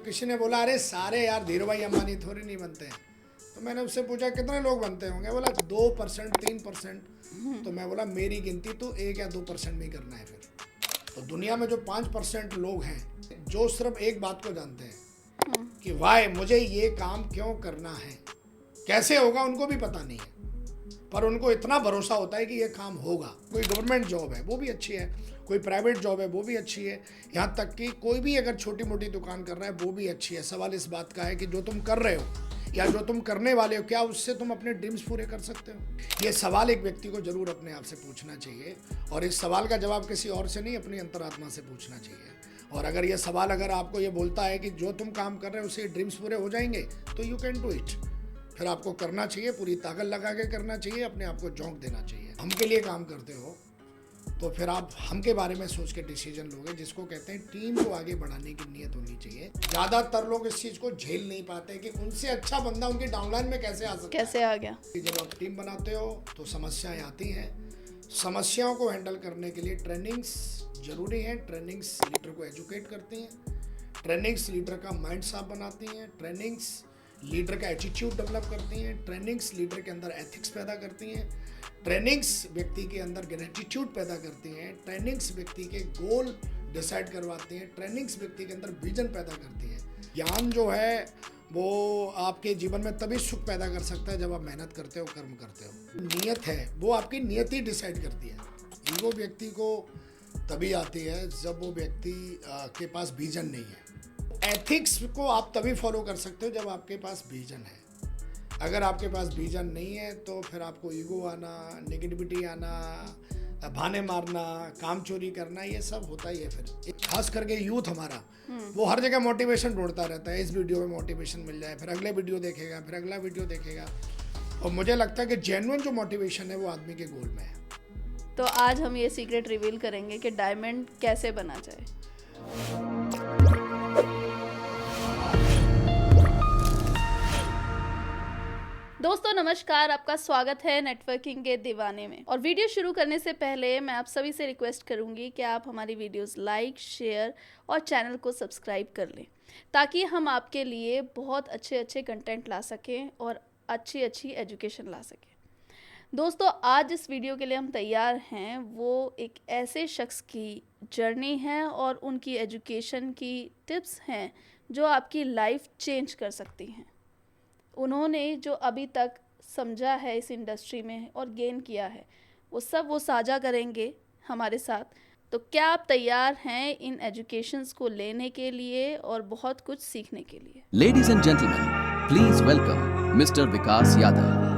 किसी ने बोला अरे सारे यार धीरू भाई अंबानी थोड़ी नहीं बनते हैं। तो मैंने उससे पूछा कितने लोग बनते होंगे, बोला 2% 3%। तो मैं बोला मेरी गिनती तो 1 या 2% में ही करना है फिर। तो दुनिया में जो 5% लोग हैं जो सिर्फ एक बात को जानते हैं कि वाई मुझे ये काम क्यों करना है, कैसे होगा उनको भी पता नहीं है, पर उनको इतना भरोसा होता है कि ये काम होगा। कोई गवर्नमेंट जॉब है वो भी अच्छी है, कोई प्राइवेट जॉब है वो भी अच्छी है, यहाँ तक कि कोई भी अगर छोटी मोटी दुकान कर रहा है वो भी अच्छी है। सवाल इस बात का है कि जो तुम कर रहे हो या जो तुम करने वाले हो, क्या उससे तुम अपने ड्रीम्स पूरे कर सकते हो? ये सवाल एक व्यक्ति को जरूर अपने आप से पूछना चाहिए, और इस सवाल का जवाब किसी और से नहीं, अपनी अंतरात्मा से पूछना चाहिए। और अगर ये सवाल अगर आपको ये बोलता है कि जो तुम काम कर रहे हो उससे ड्रीम्स पूरे हो जाएंगे, तो यू कैन डू इट। फिर आपको करना चाहिए, पूरी ताकत लगा के करना चाहिए, अपने आप को झोंक देना चाहिए। हम के लिए काम करते हो तो फिर आप हम के बारे में सोच के डिसीजन लोगे, जिसको कहते हैं टीम को आगे बढ़ाने की नीयत होनी चाहिए। ज़्यादातर लोग इस चीज़ को झेल नहीं पाते कि उनसे अच्छा बंदा उनकी डाउनलाइन में कैसे आ सकता है, कैसे आ गया। जब आप टीम बनाते हो तो समस्याएं आती हैं। समस्याओं को हैंडल करने के लिए ट्रेनिंग्स जरूरी हैं। ट्रेनिंग्स लीडर को एजुकेट करती हैं, ट्रेनिंग्स लीडर का माइंड साफ बनाती हैं, ट्रेनिंग्स लीडर का एटीट्यूड डेवलप करती हैं, ट्रेनिंग्स लीडर के अंदर एथिक्स पैदा करती हैं, ट्रेनिंग्स व्यक्ति के अंदर ग्रेटिट्यूड पैदा करती हैं, ट्रेनिंग्स व्यक्ति के गोल डिसाइड करवाती हैं, ट्रेनिंग्स व्यक्ति के अंदर विजन पैदा करती हैं। ज्ञान जो है वो आपके जीवन में तभी सुख पैदा कर सकता है जब आप मेहनत करते हो, कर्म करते हो। नियत है वो आपकी नियत ही डिसाइड करती है। ईगो व्यक्ति को तभी आती है जब वो व्यक्ति के पास विजन नहीं है। एथिक्स को आप तभी फॉलो कर सकते हो जब आपके पास विजन है। अगर आपके पास विजन नहीं है तो फिर आपको ईगो आना, नेगेटिविटी आना, बहाने मारना, काम चोरी करना, ये सब होता ही है। फिर खास करके यूथ हमारा वो हर जगह मोटिवेशन ढूंढता रहता है। इस वीडियो में मोटिवेशन मिल जाए, फिर अगले वीडियो देखेगा, फिर अगला वीडियो देखेगा। और मुझे लगता है कि जेन्युइन जो मोटिवेशन है वो आदमी के गोल में है। तो आज हम ये सीक्रेट रिवील करेंगे कि डायमंड कैसे बना जाए। दोस्तों नमस्कार, आपका स्वागत है नेटवर्किंग के दीवाने में। और वीडियो शुरू करने से पहले मैं आप सभी से रिक्वेस्ट करूंगी कि आप हमारी वीडियोस लाइक, शेयर और चैनल को सब्सक्राइब कर लें, ताकि हम आपके लिए बहुत अच्छे कंटेंट ला सकें और अच्छी एजुकेशन ला सकें। दोस्तों आज जिस वीडियो के लिए हम तैयार हैं वो एक ऐसे शख्स की जर्नी है और उनकी एजुकेशन की टिप्स हैं जो आपकी लाइफ चेंज कर सकती हैं। उन्होंने जो अभी तक समझा है इस इंडस्ट्री में और गेन किया है वो सब वो साझा करेंगे हमारे साथ। तो क्या आप तैयार हैं इन एजुकेशंस को लेने के लिए और बहुत कुछ सीखने के लिए? Ladies and gentleman, please welcome mister Vikas Yadav.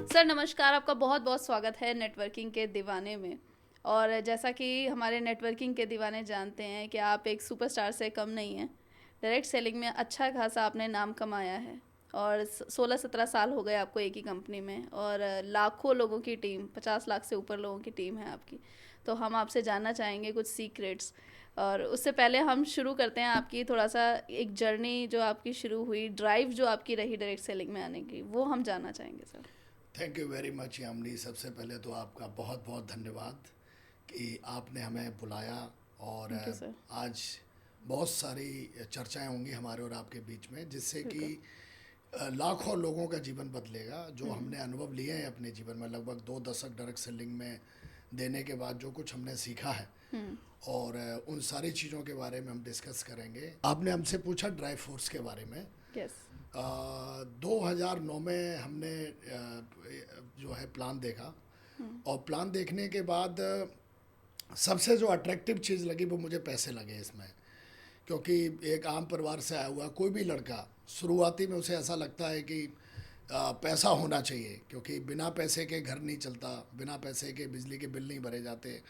Sir नमस्कार, आपका बहुत बहुत स्वागत है नेटवर्किंग के दीवाने में। और जैसा कि हमारे नेटवर्किंग के दीवाने जानते हैं कि आप एक सुपरस्टार से कम नहीं हैं। डायरेक्ट सेलिंग में अच्छा खासा आपने नाम कमाया है और 16-17 साल हो गए आपको एक ही कंपनी में, और लाखों लोगों की टीम, 50 लाख से ऊपर लोगों की टीम है आपकी। तो हम आपसे जानना चाहेंगे कुछ सीक्रेट्स। और उससे पहले हम शुरू करते हैं आपकी थोड़ा सा एक जर्नी जो आपकी शुरू हुई, ड्राइव जो आपकी रही डायरेक्ट सेलिंग में आने की, वो हम जानना चाहेंगे sir. Thank you very much Yamini. सबसे पहले तो आपका बहुत बहुत धन्यवाद कि आपने हमें बुलाया। और आज बहुत सारी चर्चाएं होंगी हमारे और आपके बीच में, जिससे कि लाखों लोगों का जीवन बदलेगा। जो हमने अनुभव लिए हैं अपने जीवन में, लगभग 2 दशक डायरेक्ट सेलिंग में देने के बाद जो कुछ हमने सीखा है, और उन सारी चीज़ों के बारे में हम डिस्कस करेंगे। आपने हमसे पूछा ड्राइव फोर्स के बारे में। 2009 में हमने जो है प्लान देखा, और प्लान देखने के बाद सबसे जो अट्रैक्टिव चीज़ लगी वो मुझे पैसे लगे इसमें। क्योंकि एक आम परिवार से आया हुआ कोई भी लड़का शुरुआती में उसे ऐसा लगता है कि पैसा होना चाहिए, क्योंकि बिना पैसे के घर नहीं चलता, बिना पैसे के बिजली के बिल नहीं भरे जाते।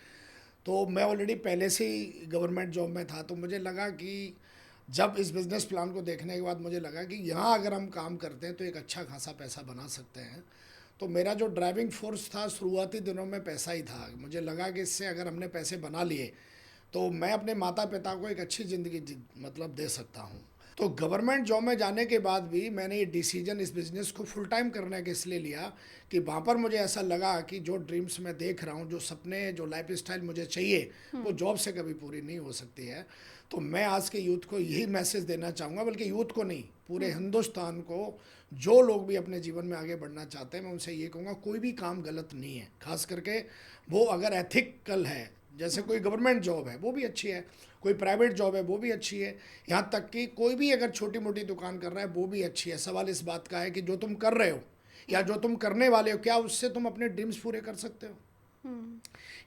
तो मैं ऑलरेडी पहले से ही गवर्नमेंट जॉब में था, तो मुझे लगा कि जब इस बिज़नेस प्लान को देखने के बाद मुझे लगा कि यहाँ अगर हम काम करते हैं तो एक अच्छा खासा पैसा बना सकते हैं। तो मेरा जो ड्राइविंग फोर्स था शुरुआती दिनों में पैसा ही था। मुझे लगा कि इससे अगर हमने पैसे बना लिए तो मैं अपने माता पिता को एक अच्छी ज़िंदगी मतलब दे सकता हूँ। तो गवर्नमेंट जॉब में जाने के बाद भी मैंने ये डिसीजन इस बिज़नेस को फुल टाइम करने के इसलिए लिया कि वहाँ पर मुझे ऐसा लगा कि जो ड्रीम्स मैं देख रहा हूँ, जो सपने, जो लाइफ स्टाइल मुझे चाहिए, वो जॉब से कभी पूरी नहीं हो सकती है। तो मैं आज के यूथ को यही मैसेज देना चाहूँगा, बल्कि यूथ को नहीं, पूरे हिंदुस्तान को, जो लोग भी अपने जीवन में आगे बढ़ना चाहते हैं, मैं उनसे ये कहूँगा कोई भी काम गलत नहीं है। खास करके वो अगर एथिकल है, जैसे कोई गवर्नमेंट जॉब है वो भी अच्छी है, कोई प्राइवेट जॉब है वो भी अच्छी है, यहाँ तक कि कोई भी अगर छोटी मोटी दुकान कर रहा है वो भी अच्छी है। सवाल इस बात का है कि जो तुम कर रहे हो या जो तुम करने वाले हो, क्या उससे तुम अपने ड्रीम्स पूरे कर सकते हो?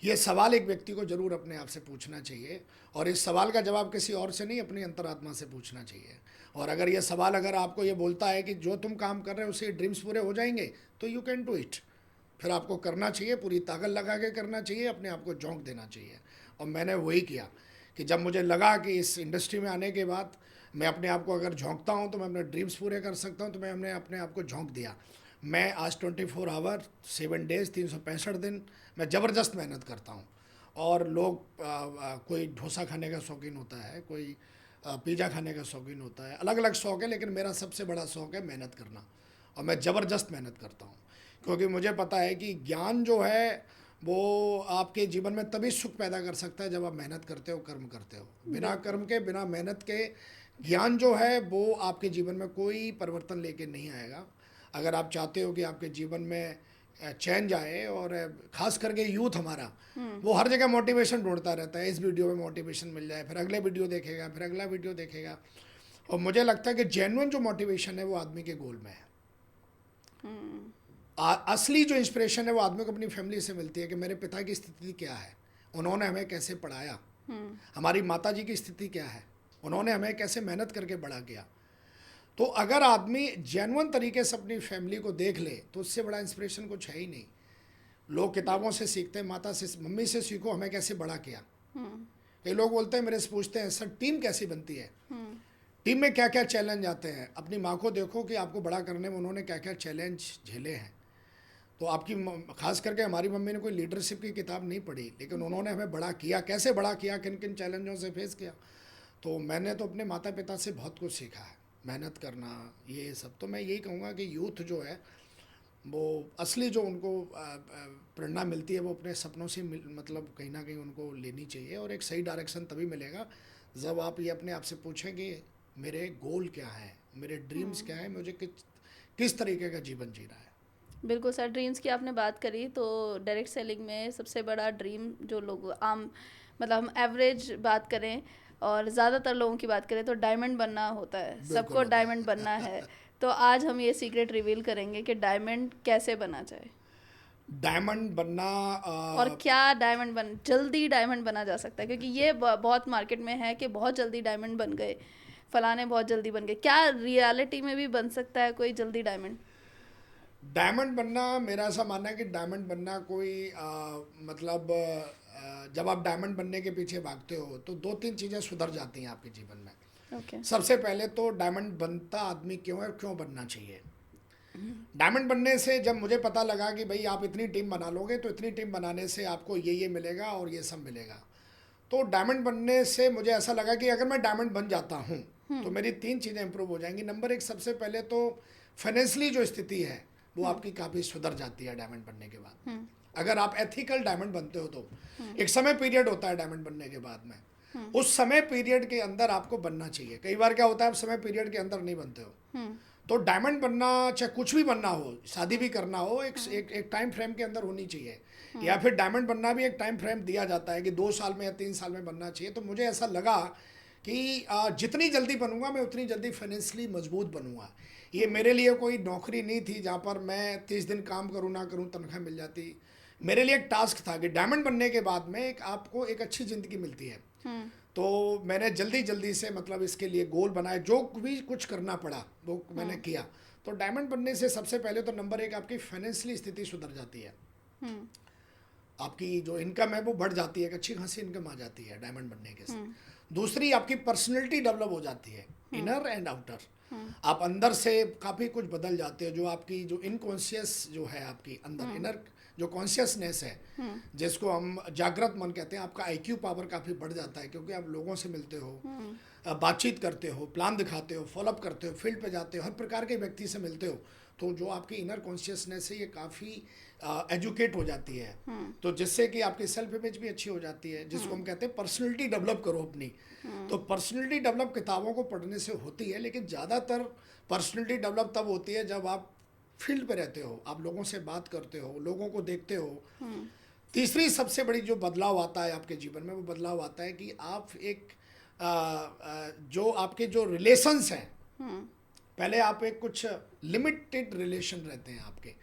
ये सवाल एक व्यक्ति को जरूर अपने आप से पूछना चाहिए, और इस सवाल का जवाब किसी और से नहीं, अपनी अंतरात्मा से पूछना चाहिए। और अगर ये सवाल अगर आपको ये बोलता है कि जो तुम काम कर रहे हो उससे ड्रीम्स पूरे हो जाएंगे, तो यू कैन डू इट। फिर आपको करना चाहिए, पूरी ताकत लगा के करना चाहिए, अपने आप को झोंक देना चाहिए। और मैंने वही किया कि जब मुझे लगा कि इस इंडस्ट्री में आने के बाद मैं अपने आप को अगर झोंकता हूँ तो मैं अपने ड्रीम्स पूरे कर सकता हूँ, तो मैंने अपने आप को झोंक दिया। मैं आज 24 आवर 7 डेज़ 365 दिन मैं ज़बरदस्त मेहनत करता हूँ। और लोग कोई डोसा खाने का शौकीन होता है, कोई पिज़्ज़ा खाने का शौकीन होता है, अलग अलग शौक़ है, लेकिन मेरा सबसे बड़ा शौक़ है मेहनत करना। और मैं ज़बरदस्त मेहनत करता हूँ, क्योंकि मुझे पता है कि ज्ञान जो है वो आपके जीवन में तभी सुख पैदा कर सकता है जब आप मेहनत करते हो, कर्म करते हो। बिना कर्म के, बिना मेहनत के ज्ञान जो है वो आपके जीवन में कोई परिवर्तन लेके नहीं आएगा। अगर आप चाहते हो कि आपके जीवन में चैन जाए, और ख़ास करके यूथ हमारा, वो हर जगह मोटिवेशन ढूंढता रहता है, इस वीडियो में मोटिवेशन मिल जाए, फिर अगले वीडियो देखेगा, फिर अगला वीडियो देखेगा। और मुझे लगता है कि जेन्युइन जो मोटिवेशन है वो आदमी के गोल में है। असली जो इंस्पिरेशन है वो आदमी को अपनी फैमिली से मिलती है, कि मेरे पिता की स्थिति क्या है, उन्होंने हमें कैसे पढ़ाया, हमारी माता जी की स्थिति क्या है, उन्होंने हमें कैसे मेहनत करके बड़ा किया। तो अगर आदमी जेन्युइन तरीके से अपनी फैमिली को देख ले तो उससे बड़ा इंस्पिरेशन कुछ है ही नहीं। लोग किताबों से सीखते हैं, माता से, मम्मी से सीखो हमें कैसे बड़ा किया। कई लोग बोलते हैं, मेरे से पूछते हैं, सर टीम कैसी बनती है, टीम में क्या क्या चैलेंज आते हैं। अपनी माँ को देखो कि आपको बड़ा करने में उन्होंने क्या क्या चैलेंज झेले हैं। तो आपकी खास करके हमारी मम्मी ने कोई लीडरशिप की किताब नहीं पढ़ी, लेकिन उन्होंने हमें बड़ा किया, कैसे बड़ा किया, किन किन चैलेंजों से फेस किया। तो मैंने तो अपने माता पिता से बहुत कुछ सीखा है, मेहनत करना, ये सब। तो मैं यही कहूँगा कि यूथ जो है वो असली जो उनको प्रेरणा मिलती है वो अपने सपनों से मतलब कहीं ना कहीं उनको लेनी चाहिए। और एक सही डायरेक्शन तभी मिलेगा जब आप ये अपने आप से पूछें कि मेरे गोल क्या है, मेरे ड्रीम्स क्या है, मुझे किस तरीके का जीवन जीना है। बिल्कुल सर, ड्रीम्स की आपने बात करी, तो डायरेक्ट सेलिंग में सबसे बड़ा ड्रीम जो लोग आम मतलब हम एवरेज बात करें और ज़्यादातर लोगों की बात करें तो डायमंड बनना होता है, सबको डायमंड बनना है। तो आज हम ये सीक्रेट रिवील करेंगे कि डायमंड कैसे बना जाए, डायमंड बनना और क्या डायमंड जल्दी डायमंड बना जा सकता है, क्योंकि ये बहुत मार्केट में है कि बहुत जल्दी डायमंड बन गए, फलाने बहुत जल्दी बन गए। क्या रियलिटी में भी बन सकता है कोई जल्दी डायमंड? डायमंड बनना, मेरा ऐसा मानना है कि डायमंड बनना कोई मतलब जब आप डायमंड बनने के पीछे भागते हो तो 2-3 चीज़ें सुधर जाती हैं आपके जीवन में। okay. सबसे पहले तो डायमंड बनता आदमी क्यों है, क्यों बनना चाहिए। डायमंड बनने से जब मुझे पता लगा कि भाई आप इतनी टीम बना लोगे तो इतनी टीम बनाने से आपको ये मिलेगा और ये सब मिलेगा, तो डायमंड बनने से मुझे ऐसा लगा कि अगर मैं डायमंड बन जाता हूँ तो मेरी 3 चीज़ें इंप्रूव हो जाएंगी। नंबर 1, सबसे पहले तो फाइनेंशियली जो स्थिति है वो आपकी काफ़ी सुधर जाती है डायमंड बनने के बाद। अगर आप एथिकल डायमंड बनते हो तो एक समय पीरियड होता है डायमंड बनने के बाद में, उस समय पीरियड के अंदर आपको बनना चाहिए। कई बार क्या होता है आप समय पीरियड के अंदर नहीं बनते हो, तो डायमंड बनना, चाहे कुछ भी बनना हो, शादी भी करना हो, एक टाइम फ्रेम के अंदर होनी चाहिए। या फिर डायमंड बनना भी एक टाइम फ्रेम दिया जाता है कि 2 साल में या 3 साल में बनना चाहिए। तो मुझे ऐसा लगा कि जितनी जल्दी बनूंगा मैं उतनी जल्दी फाइनेंशियली मजबूत बनूंगा। ये मेरे लिए कोई नौकरी नहीं थी जहाँ पर मैं 30 दिन काम करूँ ना करूँ तनख्वाह मिल जाती। मेरे लिए एक टास्क था कि डायमंड बनने के बाद में आपको एक अच्छी ज़िंदगी मिलती है। तो मैंने जल्दी से मतलब इसके लिए गोल बनाए, जो भी कुछ करना पड़ा वो मैंने किया। तो डायमंड बनने से सबसे पहले तो नंबर 1 आपकी फाइनेंशियली स्थिति सुधर जाती है। आपकी जो इनकम है वो बढ़ जाती है, एक अच्छी खासी इनकम आ जाती है डायमंड बनने के से। दूसरी, आपकी पर्सनैलिटी डेवलप हो जाती है, इनर एंड आउटर। आप अंदर से काफ़ी कुछ बदल जाते हो। जो आपकी जो इनकॉन्शियस जो है आपकी अंदर, इनर जो कॉन्शियसनेस है, जिसको हम जागृत मन कहते हैं, आपका आईक्यू पावर काफ़ी बढ़ जाता है, क्योंकि आप लोगों से मिलते हो, बातचीत करते हो, प्लान दिखाते हो, फॉलोअप करते हो, फील्ड पे जाते हो, हर प्रकार के व्यक्ति से मिलते हो। तो जो आपकी इनर कॉन्शियसनेस है ये काफ़ी एजुकेट हो जाती है, तो जिससे कि आपकी सेल्फ इमेज भी अच्छी हो जाती है, जिसको हम कहते हैं पर्सनैलिटी डेवलप करो अपनी। तो पर्सनैलिटी डेवलप किताबों को पढ़ने से होती है, लेकिन ज़्यादातर पर्सनैलिटी डेवलप तब होती है जब आप फील्ड पे रहते हो, आप लोगों से बात करते हो, लोगों को देखते हो। तीसरी सबसे बड़ी जो बदलाव आता है आपके जीवन में, वो बदलाव आता है कि आप एक जो आपके जो रिलेशंस हैं, पहले आप एक कुछ लिमिटेड रिलेशन रहते हैं आपके,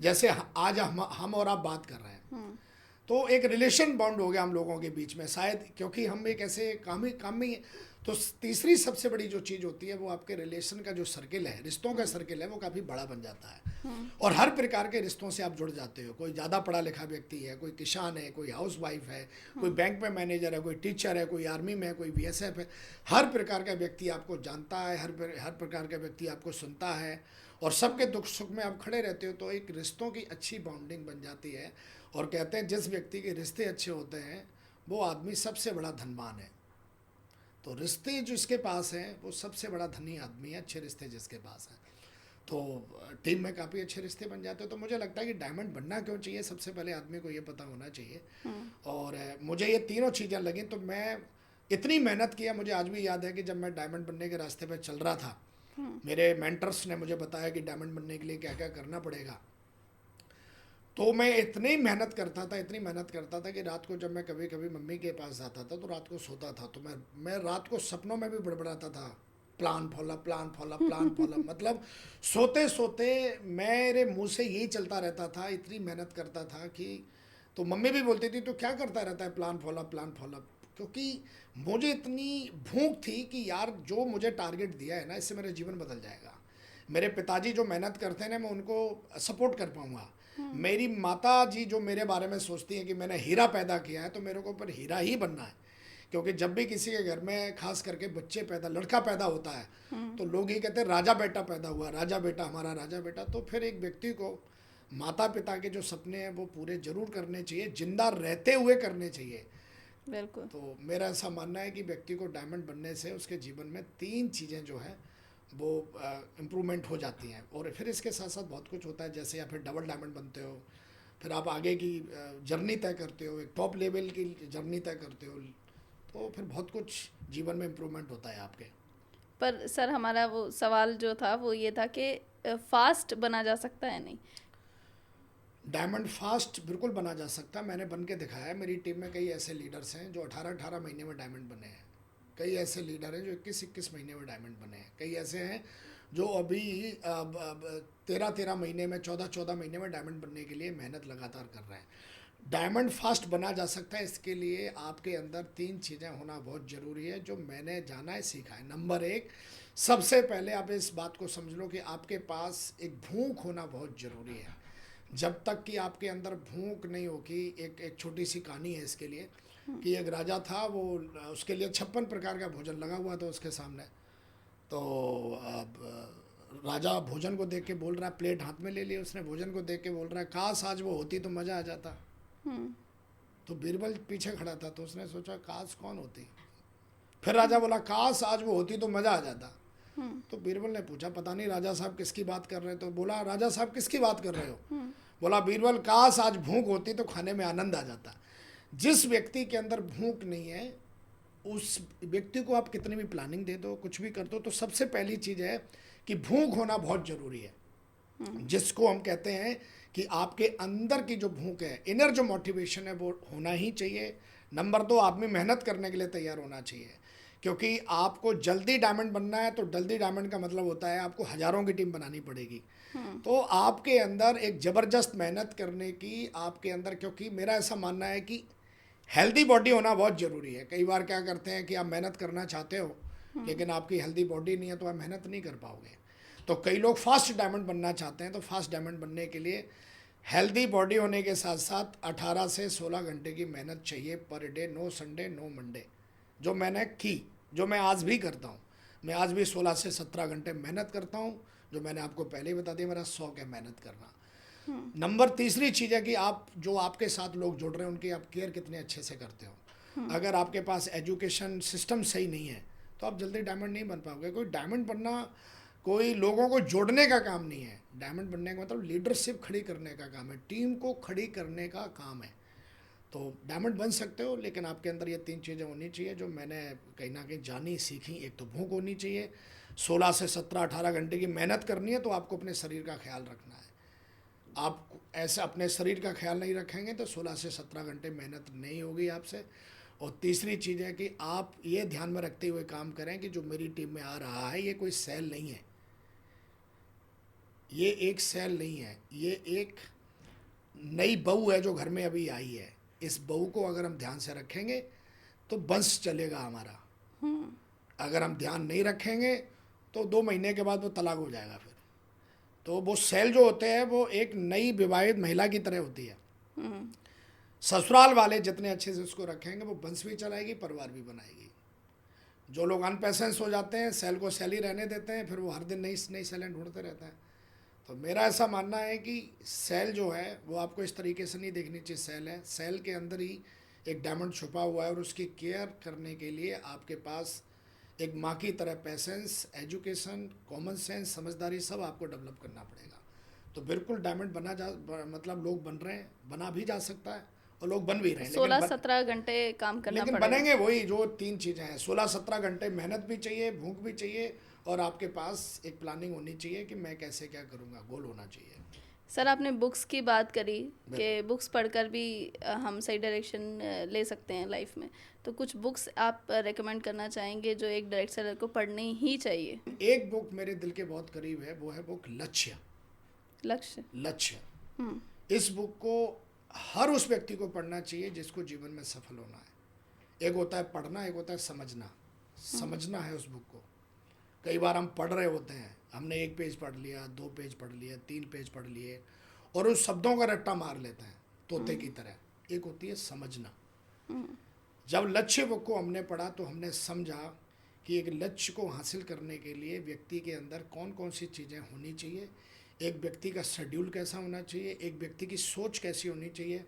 जैसे आज हम और आप बात कर रहे हैं, तो एक रिलेशन बॉन्ड हो गया हम लोगों के बीच में, शायद क्योंकि हम एक ऐसे काम में। तो तीसरी सबसे बड़ी जो चीज़ होती है वो आपके रिलेशन का जो सर्किल है, रिश्तों का सर्किल है, वो काफ़ी बड़ा बन जाता है, और हर प्रकार के रिश्तों से आप जुड़ जाते हो। कोई ज़्यादा पढ़ा लिखा व्यक्ति है, कोई किसान है, कोई हाउस वाइफ है, कोई बैंक में मैनेजर है, कोई टीचर है, कोई आर्मी में है, कोई बीएसएफ है। हर प्रकार का व्यक्ति आपको जानता है, हर प्रकार का व्यक्ति आपको सुनता है, और सबके दुख सुख में आप खड़े रहते हो। तो एक रिश्तों की अच्छी बॉन्डिंग बन जाती है, और कहते हैं जिस व्यक्ति के रिश्ते अच्छे होते हैं वो आदमी सबसे बड़ा धनवान है। तो रिश्ते जिसके पास हैं वो सबसे बड़ा धनी आदमी है, अच्छे रिश्ते जिसके पास हैं। तो टीम में काफ़ी अच्छे रिश्ते बन जाते हैं। तो मुझे लगता है कि डायमंड बनना क्यों चाहिए, सबसे पहले आदमी को ये पता होना चाहिए। और मुझे ये तीनों चीज़ें लगी, तो मैं इतनी मेहनत किया। मुझे आज भी याद है कि जब मैं डायमंड बनने के रास्ते पर चल रहा था, मेरे मेंटर्स ने मुझे बताया कि डायमंड बनने के लिए क्या क्या करना पड़ेगा। तो मैं इतनी मेहनत करता था कि रात को जब मैं कभी कभी मम्मी के पास जाता था तो रात को सोता था, तो मैं रात को सपनों में भी बड़बड़ाता था, प्लान फॉलो मतलब सोते सोते मेरे मुंह से यही चलता रहता था, इतनी मेहनत करता था कि तो मम्मी भी बोलती थी तो क्या करता रहता है, प्लान फॉलो, क्योंकि मुझे इतनी भूख थी कि यार जो मुझे टारगेट दिया है ना, इससे मेरा जीवन बदल जाएगा। मेरे पिताजी जो मेहनत करते हैं ना, मैं उनको सपोर्ट कर पाऊँगा। मेरी माता जी जो मेरे बारे में सोचती हैं कि मैंने हीरा पैदा किया है, तो मेरे को पर हीरा ही बनना है। क्योंकि जब भी किसी के घर में खास करके लड़का पैदा होता है, तो लोग ही कहते हैं राजा बेटा पैदा हुआ, राजा बेटा, हमारा राजा बेटा। तो फिर एक व्यक्ति को माता पिता के जो सपने हैं वो पूरे जरूर करने चाहिए, जिंदा रहते हुए करने चाहिए। बिल्कुल। तो मेरा ऐसा मानना है कि व्यक्ति को डायमंड बनने से उसके जीवन में 3 चीज़ें जो है वो इम्प्रूवमेंट हो जाती हैं, और फिर इसके साथ साथ बहुत कुछ होता है, जैसे या फिर डबल डायमंड बनते हो, फिर आप आगे की जर्नी तय करते हो, एक टॉप लेवल की जर्नी तय करते हो, तो फिर बहुत कुछ जीवन में इम्प्रूवमेंट होता है आपके। पर सर हमारा वो सवाल जो था वो ये था कि फास्ट बना जा सकता है? नहीं, डायमंड फास्ट बिल्कुल बना जा सकता है, मैंने बन के दिखाया है। मेरी टीम में कई ऐसे लीडर्स हैं जो 18-18 महीने में डायमंड बने हैं, कई ऐसे लीडर हैं जो 21-21 महीने में डायमंड बने हैं, कई ऐसे हैं जो अभी 13-13 महीने में, 14-14 महीने में डायमंड बनने के लिए मेहनत लगातार कर रहे हैं। डायमंड फास्ट बना जा सकता है, इसके लिए आपके अंदर 3 चीज़ें होना बहुत ज़रूरी है, जो मैंने जाना है, सीखा है। नंबर 1, सबसे पहले आप इस बात को समझ लो कि आपके पास एक भूख होना बहुत ज़रूरी है। जब तक कि आपके अंदर भूख नहीं होगी, एक छोटी सी कहानी है इसके लिए कि एक राजा था, वो उसके लिए 56 प्रकार का भोजन लगा हुआ था उसके सामने। तो अब राजा भोजन को देख के बोल रहा है, प्लेट हाथ में ले ली उसने, भोजन को देख के बोल रहा है, काश आज वो होती तो मज़ा आ जाता। तो बीरबल पीछे खड़ा था, तो उसने सोचा काश कौन होती। फिर राजा बोला काश आज वो होती तो मज़ा आ जाता। तो बीरबल ने पूछा पता नहीं राजा साहब किसकी बात कर रहे हैं। तो बोला राजा साहब किसकी बात कर रहे हो। बोला बीरबल काश आज भूख होती तो खाने में आनंद आ जाता। जिस व्यक्ति के अंदर भूख नहीं है, उस व्यक्ति को आप कितनी भी प्लानिंग दे दो, कुछ भी कर दो, तो सबसे पहली चीज़ है कि भूख होना बहुत ज़रूरी है, जिसको हम कहते हैं कि आपके अंदर की जो भूख है, इनर जो मोटिवेशन है, वो होना ही चाहिए। नंबर 2, आदमी मेहनत करने के लिए तैयार होना चाहिए, क्योंकि आपको जल्दी डायमंड बनना है, तो जल्दी डायमंड का मतलब होता है आपको हज़ारों की टीम बनानी पड़ेगी। तो आपके अंदर एक ज़बरदस्त मेहनत करने की आपके अंदर, क्योंकि मेरा ऐसा मानना है कि हेल्दी बॉडी होना बहुत ज़रूरी है। कई बार क्या करते हैं कि आप मेहनत करना चाहते हो लेकिन आपकी हेल्दी बॉडी नहीं है, तो आप मेहनत नहीं कर पाओगे। तो कई लोग फास्ट डायमंड बनना चाहते हैं, तो फास्ट डायमंड बनने के लिए हेल्दी बॉडी होने के साथ साथ 18 से 16 घंटे की मेहनत चाहिए per day, no Sunday no Monday. जो मैंने की, जो मैं आज भी करता हूँ, मैं आज भी 16 से 17 घंटे मेहनत करता हूँ। जो मैंने आपको पहले ही बता दिया, मेरा शौक है मेहनत करना। नंबर तीसरी चीज़ है कि आप जो आपके साथ लोग जुड़ रहे हैं उनकी आप केयर कितने अच्छे से करते हो। अगर आपके पास एजुकेशन सिस्टम सही नहीं है तो आप जल्दी डायमंड नहीं बन पाओगे। कोई डायमंड बनना कोई लोगों को जोड़ने का काम नहीं है। डायमंड बनने का मतलब लीडरशिप खड़ी करने का काम है, टीम को खड़ी करने का काम है। तो डायमंड बन सकते हो, लेकिन आपके अंदर ये 3 चीज़ें होनी चाहिए जो मैंने कहीं ना कहीं जानी सीखी। एक तो भूख होनी चाहिए, 16 से 17-18 घंटे की मेहनत करनी है, तो आपको अपने शरीर का ख्याल रखना है। आप ऐसा अपने शरीर का ख्याल नहीं रखेंगे तो 16 से 17 घंटे मेहनत नहीं होगी आपसे। और तीसरी चीज़ है कि आप ये ध्यान में रखते हुए काम करें कि जो मेरी टीम में आ रहा है ये कोई सेल नहीं है, ये एक सेल नहीं है, ये एक नई बहू है जो घर में अभी आई है। इस बहू को अगर हम ध्यान से रखेंगे तो वंश चलेगा हमारा। अगर हम ध्यान नहीं रखेंगे तो 2 महीने के बाद वो तलाक हो जाएगा। फिर तो वो सेल जो होते हैं वो एक नई विवाहित महिला की तरह होती है। ससुराल वाले जितने अच्छे से उसको रखेंगे वो वंश भी चलाएगी, परिवार भी बनाएगी। जो लोग अनपेशेंस हो जाते हैं, सेल को सेल ही रहने देते हैं, फिर वो हर दिन नई नई सेलें ढूंढते रहते हैं। तो मेरा ऐसा मानना है कि सेल जो है वो आपको इस तरीके से नहीं देखनी चाहिए। सेल है, सेल के अंदर ही एक डायमंड छुपा हुआ है और उसकी केयर करने के लिए आपके पास एक माँ की तरह पेशेंस, एजुकेशन, कॉमन सेंस, समझदारी सब आपको डेवलप करना पड़ेगा। तो बिल्कुल डायमंड मतलब लोग बन रहे हैं, बना भी जा सकता है और लोग बन भी रहे हैं। 16-17 घंटे काम करना लेकिन पड़ेगा। बनेंगे वही जो 3 चीज़ें हैं। 16-17 घंटे मेहनत भी चाहिए, भूख भी चाहिए, और आपके पास एक प्लानिंग होनी चाहिए कि मैं कैसे क्या करूँगा, गोल होना चाहिए। सर आपने बुक्स की बात करी कि बुक्स पढ़कर भी हम सही डायरेक्शन ले सकते हैं लाइफ में, तो कुछ बुक्स आप रेकमेंड करना चाहेंगे जो एक डायरेक्टर को पढ़नी ही चाहिए? एक बुक मेरे दिल के बहुत करीब है, वो है बुक लक्ष्य। इस बुक को हर उस व्यक्ति को पढ़ना चाहिए जिसको जीवन में सफल होना है। एक होता है पढ़ना, एक होता है समझना। समझना है उस बुक को। कई बार हम पढ़ रहे होते हैं, हमने 1 पेज पढ़ लिया, 2 पेज पढ़ लिया, 3 पेज पढ़ लिए और उस शब्दों का रट्टा मार लेते हैं तोते की तरह। एक होती है समझना। जब लक्ष्य बुक को हमने पढ़ा तो हमने समझा कि एक लक्ष्य को हासिल करने के लिए व्यक्ति के अंदर कौन कौन सी चीज़ें होनी चाहिए, एक व्यक्ति का शेड्यूल कैसा होना चाहिए, एक व्यक्ति की सोच कैसी होनी चाहिए,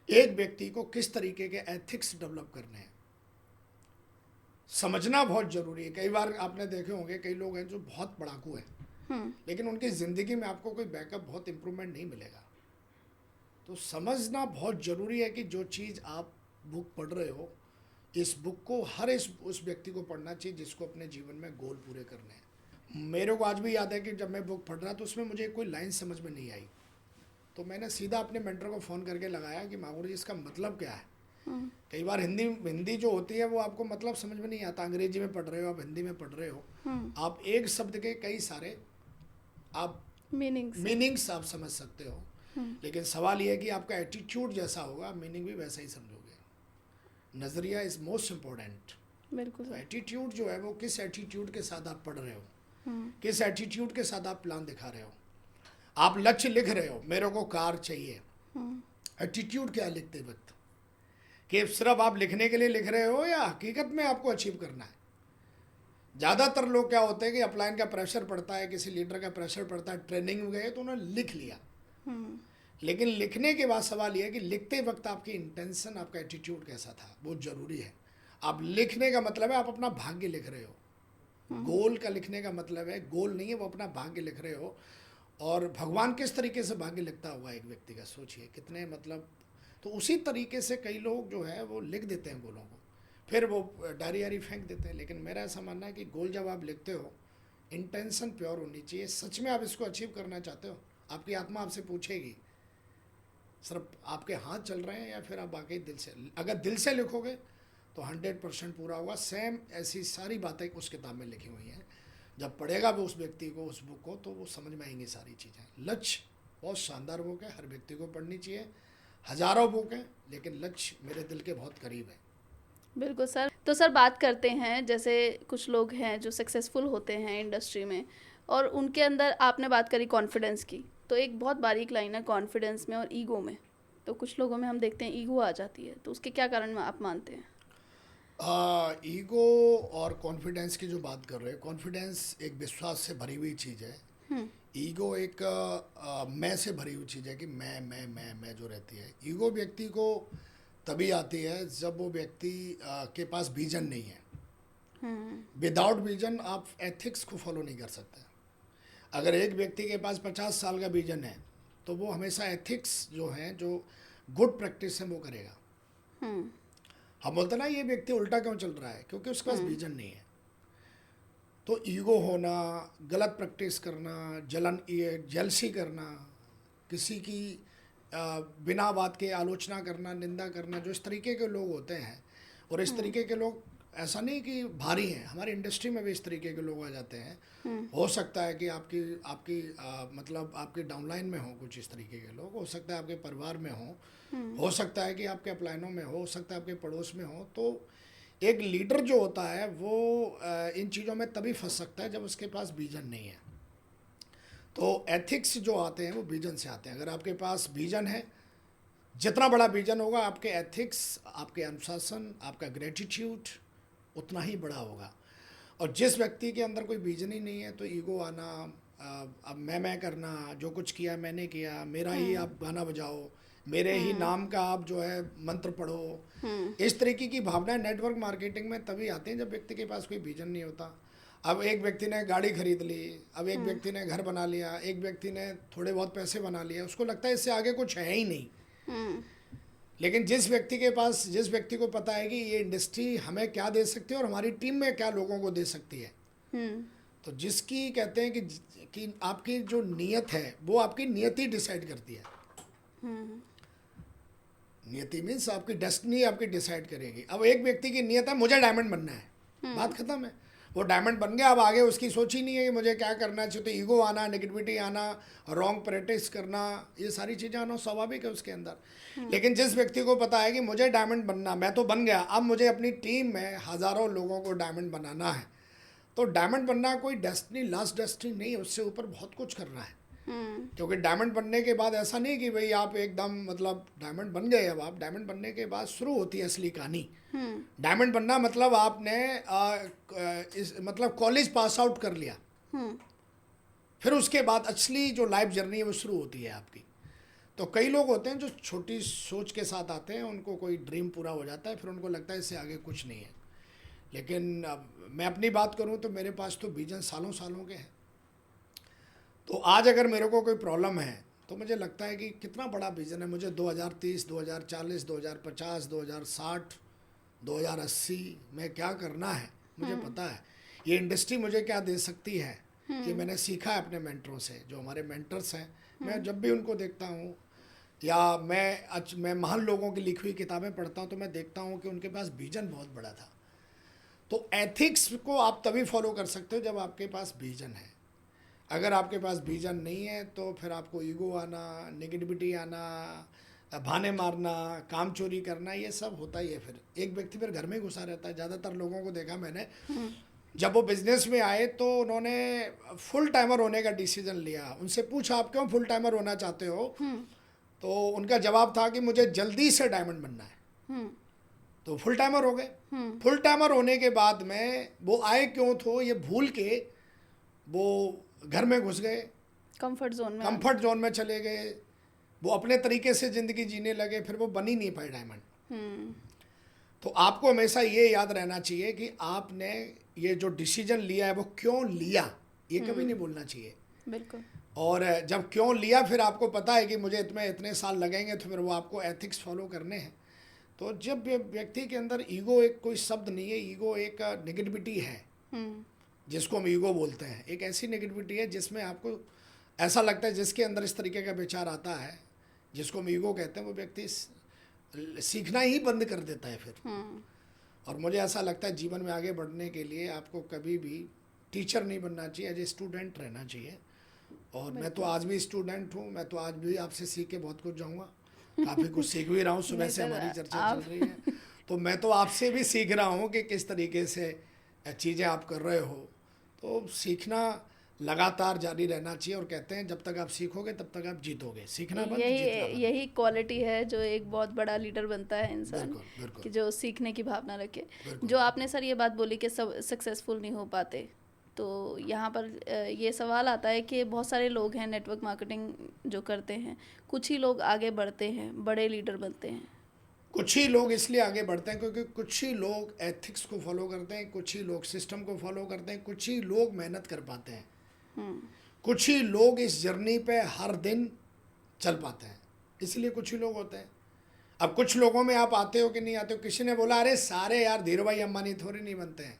एक व्यक्ति को किस तरीके के एथिक्स डेवलप करने हैं। समझना बहुत ज़रूरी है। कई बार आपने देखे होंगे कई लोग हैं जो बहुत पढ़ाकू हैं, लेकिन उनकी ज़िंदगी में आपको कोई बैकअप, बहुत इम्प्रूवमेंट नहीं मिलेगा। तो समझना बहुत ज़रूरी है कि जो चीज़ आप बुक पढ़ रहे हो, इस बुक को हर उस व्यक्ति को पढ़ना चाहिए जिसको अपने जीवन में गोल पूरे करने हैं। मेरे को आज भी याद है कि जब मैं बुक पढ़ रहा तो उसमें मुझे कोई लाइन समझ में नहीं आई, तो मैंने सीधा अपने मेंटर को फ़ोन करके लगाया कि माहौर जी इसका मतलब क्या है। कई बार हिंदी जो होती है वो आपको मतलब समझ में नहीं आता। अंग्रेजी में पढ़ रहे हो, आप हिंदी में पढ़ रहे हो, आप एक शब्द के कई सारे आप मीनिंग्स आप समझ सकते हो, लेकिन सवाल ये है कि आपका एटीट्यूड जैसा होगा, मीनिंग भी वैसा ही समझोगे। नज़रिया इज़ मोस्ट इम्पोर्टेंट। बिल्कुल। एटीट्यूड जो है वो किस एटीट्यूड के साथ आप पढ़ रहे हो, किस एटीट्यूड के साथ आप प्लान दिखा रहे हो। आप लक्ष्य लिख रहे हो, मेरे को कार चाहिए, एटीट्यूड क्या है लिखते वक्त, कि सिर्फ आप लिखने के लिए लिख रहे हो या हकीकत में आपको अचीव करना है। ज़्यादातर लोग क्या होते हैं कि अपलाइन का प्रेशर पड़ता है, किसी लीडर का प्रेशर पड़ता है, ट्रेनिंग में गए तो उन्होंने लिख लिया, लेकिन लिखने के बाद सवाल यह है कि लिखते वक्त आपकी इंटेंशन, आपका एटीट्यूड कैसा था, बहुत ज़रूरी है। आप लिखने का मतलब है आप अपना भाग्य लिख रहे हो, गोल का लिखने का मतलब है गोल नहीं है, वो अपना भाग्य लिख रहे हो। और भगवान किस तरीके से भाग्य लिखता होगा एक व्यक्ति का, सोचिए कितने मतलब। तो उसी तरीके से कई लोग जो है वो लिख देते हैं गोलों को, फिर वो डायरी फेंक देते हैं। लेकिन मेरा ऐसा मानना है कि गोल जब आप लिखते हो, इंटेंशन प्योर होनी चाहिए। सच में आप इसको अचीव करना चाहते हो, आपकी आत्मा आपसे पूछेगी सिर्फ आपके हाथ चल रहे हैं या फिर आप वाकई दिल से। अगर दिल से लिखोगे तो 100% पूरा होगा। सेम ऐसी सारी बातें उस किताब में लिखी हुई हैं, जब पढ़ेगा वो उस व्यक्ति को उस बुक को तो वो समझ में आएंगी सारी चीज़ें। लक्ष्य बहुत शानदार बुक है, हर व्यक्ति को पढ़नी चाहिए। हज़ारों बुक हैं, लेकिन लक्ष्य मेरे दिल के बहुत करीब है। बिल्कुल सर। तो सर बात करते हैं, जैसे कुछ लोग हैं जो सक्सेसफुल होते हैं इंडस्ट्री में, और उनके अंदर आपने बात करी कॉन्फिडेंस की, तो एक बहुत बारीक लाइन है कॉन्फिडेंस में और ईगो में। तो कुछ लोगों में हम देखते हैं ईगो आ जाती है, तो उसके क्या कारण आप मानते हैं? ईगो और कॉन्फिडेंस की जो बात कर रहे हैं, कॉन्फिडेंस एक विश्वास से भरी हुई चीज़ है। ईगो एक मैं से भरी हुई चीज़ है कि मैं जो रहती है। ईगो व्यक्ति को तभी आती है जब वो व्यक्ति के पास विजन नहीं है। विदाउट विजन आप एथिक्स को फॉलो नहीं कर सकते। अगर एक व्यक्ति के पास 50 साल का विजन है तो वो हमेशा एथिक्स जो है, जो गुड प्रैक्टिस है, वो करेगा। हम बोलते ना ये व्यक्ति उल्टा क्यों चल रहा है, क्योंकि उसके पास विजन नहीं है। तो ईगो होना, गलत प्रैक्टिस करना, जेलसी करना, किसी की बिना बात के आलोचना करना, निंदा करना, जो इस तरीके के लोग होते हैं, और इस तरीके के लोग ऐसा नहीं कि भारी हैं, हमारी इंडस्ट्री में भी इस तरीके के लोग आ जाते हैं। हो सकता है कि आपकी आपकी मतलब आपकी डाउनलाइन में हो कुछ इस तरीके के लोग, हो सकता है आपके परिवार में हो सकता है कि आपके अपलाइनों में हो सकता है आपके पड़ोस में हो। तो एक लीडर जो होता है वो इन चीज़ों में तभी फंस सकता है जब उसके पास विजन नहीं है। तो एथिक्स जो आते हैं वो विजन से आते हैं। अगर आपके पास विजन है, जितना बड़ा विजन होगा, आपके एथिक्स, आपके अनुशासन, आपका ग्रेटिट्यूड उतना ही बड़ा होगा। और जिस व्यक्ति के अंदर कोई विजन ही नहीं है तो ईगो आना, अब मैं करना, जो कुछ किया मैंने किया, मेरा ही आप गाना बजाओ, मेरे ही नाम का आप जो है मंत्र पढ़ो, इस तरीके की भावनाएं नेटवर्क मार्केटिंग में तभी आती हैं जब व्यक्ति के पास कोई विजन नहीं होता। अब एक व्यक्ति ने गाड़ी खरीद ली, अब एक व्यक्ति ने घर बना लिया, एक व्यक्ति ने थोड़े बहुत पैसे बना लिए, उसको लगता है इससे आगे कुछ है ही नहीं। लेकिन जिस व्यक्ति को पता है कि ये इंडस्ट्री हमें क्या दे सकती है और हमारी टीम में क्या लोगों को दे सकती है, तो जिसकी कहते हैं कि आपकी जो नियत है वो आपकी नियति डिसाइड करती है। नियति मीन्स आपकी डेस्टिनी आपकी डिसाइड करेगी। अब एक व्यक्ति की नियत है मुझे डायमंड बनना है, बात खत्म है, वो डायमंड बन गया। अब आगे उसकी सोच ही नहीं है कि मुझे क्या करना चाहिए। तो ईगो आना, नेगेटिविटी आना, रॉन्ग प्रैक्टिस करना, ये सारी चीज़ें आना स्वाभाविक है उसके अंदर। लेकिन जिस व्यक्ति को पता है कि मुझे डायमंड बनना, मैं तो बन गया, अब मुझे अपनी टीम में हज़ारों लोगों को डायमंड बनाना है, तो डायमंड बनना कोई डेस्टिनी, लास्ट डेस्टिनी नहीं है, उससे ऊपर बहुत कुछ करना है। क्योंकि डायमंड बनने के बाद ऐसा नहीं कि भाई आप एकदम मतलब डायमंड बन गए। अब आप डायमंड बनने के बाद शुरू होती है असली कहानी। डायमंड बनना मतलब आपने मतलब कॉलेज पास आउट कर लिया, फिर उसके बाद असली जो लाइफ जर्नी है वो शुरू होती है आपकी। तो कई लोग होते हैं जो छोटी सोच के साथ आते हैं, उनको कोई ड्रीम पूरा हो जाता है, फिर उनको लगता है इससे आगे कुछ नहीं है। लेकिन अब मैं अपनी बात करूं तो मेरे पास तो विजन सालों सालों के हैं। तो आज अगर मेरे को कोई प्रॉब्लम है तो मुझे लगता है कि कितना बड़ा विज़न है, मुझे 2030, 2040, 2050, 2060, 2080 में क्या करना है मुझे पता है। ये इंडस्ट्री मुझे क्या दे सकती है कि मैंने सीखा है अपने मेंटरों से। जो हमारे मेंटर्स हैं, मैं जब भी उनको देखता हूँ या मैं महान लोगों की लिखी हुई किताबें पढ़ता हूँ तो मैं देखता हूँ कि उनके पास विज़न बहुत बड़ा था। तो एथिक्स को आप तभी फॉलो कर सकते हो जब आपके पास विज़न है। अगर आपके पास विजन नहीं है तो फिर आपको ईगो आना, नेगेटिविटी आना, बहाने मारना, काम चोरी करना, ये सब होता ही है। फिर एक व्यक्ति फिर घर में घुसा रहता है। ज़्यादातर लोगों को देखा मैंने, जब वो बिजनेस में आए तो उन्होंने फुल टाइमर होने का डिसीजन लिया। उनसे पूछा आप क्यों फुल टाइमर होना चाहते हो, तो उनका जवाब था कि मुझे जल्दी से डायमंड बनना है। तो फुल टाइमर हो गए। फुल टाइमर होने के बाद में वो आए क्यों तो ये भूल के वो घर में घुस गए, कंफर्ट जोन में चले गए, वो अपने तरीके से ज़िंदगी जीने लगे, फिर वो बन ही नहीं पाए डायमंड। तो आपको हमेशा ये याद रहना चाहिए कि आपने ये जो डिसीजन लिया है वो क्यों लिया, ये कभी नहीं भूलना चाहिए। बिल्कुल। और जब क्यों लिया फिर आपको पता है कि मुझे इतने साल लगेंगे, तो फिर वो आपको एथिक्स फॉलो करने हैं। तो जब व्यक्ति के अंदर ईगो एक कोई शब्द नहीं है, ईगो एक नेगेटिविटी है जिसको हम ईगो बोलते हैं। एक ऐसी नेगेटिविटी है जिसमें आपको ऐसा लगता है, जिसके अंदर इस तरीके का विचार आता है जिसको हम ईगो कहते हैं, वो व्यक्ति सीखना ही बंद कर देता है फिर। और मुझे ऐसा लगता है जीवन में आगे बढ़ने के लिए आपको कभी भी टीचर नहीं बनना चाहिए, एज ए स्टूडेंट रहना चाहिए। और मैं तो आज भी स्टूडेंट हूँ, मैं तो आज भी आपसे सीख के बहुत कुछ जाऊँगा, काफ़ी कुछ सीख भी रहा हूँ। सुबह से हमारी चर्चा चल रही है तो मैं तो आपसे भी सीख रहा हूँ कि किस तरीके से चीज़ें आप कर रहे हो। तो सीखना लगातार जारी रहना चाहिए, और कहते हैं जब तक आप सीखोगे तब तक आप जीतोगे। सीखना बंद, जीतना बंद। यही क्वालिटी है जो एक बहुत बड़ा लीडर बनता है इंसान, बिल्कुल बिल्कुल कि जो सीखने की भावना रखे। बिल्कुल। जो आपने सर ये बात बोली कि सब सक्सेसफुल नहीं हो पाते, तो यहाँ पर ये सवाल आता है कि बहुत सारे लोग हैं नेटवर्क मार्केटिंग जो करते हैं, कुछ ही लोग आगे बढ़ते हैं, बड़े लीडर बनते हैं। कुछ ही लोग इसलिए आगे बढ़ते हैं क्योंकि कुछ ही लोग एथिक्स को फॉलो करते हैं, कुछ ही लोग सिस्टम को फॉलो करते हैं, कुछ ही लोग मेहनत कर पाते हैं, कुछ ही लोग इस जर्नी पे हर दिन चल पाते हैं, इसलिए कुछ ही लोग होते हैं। अब कुछ लोगों में आप आते हो कि नहीं आते हो। किसी ने बोला अरे सारे यार धीरू भाई अंबानी थोड़ी नहीं बनते हैं,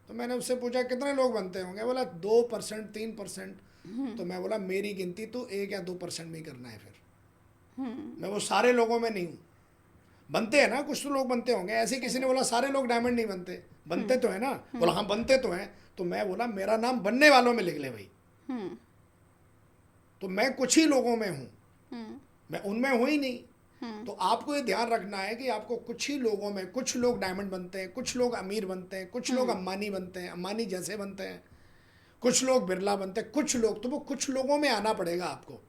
तो मैंने उससे पूछा कितने लोग बनते होंगे, बोला 2% 3%। तो मैं बोला मेरी गिनती तो 1 या 2% में ही करना है फिर। मैं वो सारे लोगों में नहीं हूँ। बनते हैं ना, कुछ तो लोग बनते होंगे। ऐसे किसी ने बोला सारे लोग डायमंड नहीं बनते, बनते तो है ना। बोला हाँ बनते तो हैं। तो मैं बोला मेरा नाम बनने वालों में लिख ले भाई। तो मैं कुछ ही लोगों में हूँ, मैं उनमें हूँ ही नहीं। तो आपको ये ध्यान रखना है कि आपको कुछ ही लोगों में, कुछ लोग डायमंड बनते हैं, कुछ लोग अमीर बनते हैं, कुछ लोग अंबानी बनते हैं, अंबानी जैसे बनते हैं, कुछ लोग बिरला बनते हैं, कुछ लोग, तो वो कुछ लोगों में आना पड़ेगा आपको।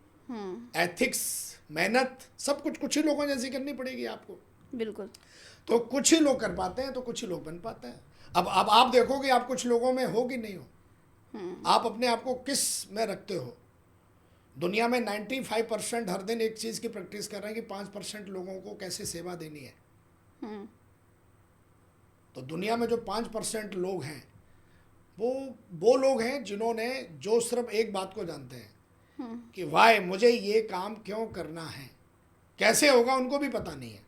एथिक्स, मेहनत, सब कुछ कुछ ही लोगों जैसी करनी पड़ेगी आपको। बिल्कुल। तो कुछ ही लोग कर पाते हैं, तो कुछ ही लोग बन पाते हैं। अब आप देखो कि आप कुछ लोगों में हो कि नहीं हो। आप अपने आप को किस में रखते हो। दुनिया में 95% हर दिन एक चीज़ की प्रैक्टिस कर रहे हैं कि 5% लोगों को कैसे सेवा देनी है। तो दुनिया में जो 5% लोग हैं वो लोग हैं जिन्होंने, जो सिर्फ एक बात को जानते हैं कि वाई मुझे ये काम क्यों करना है, कैसे होगा उनको भी पता नहीं है,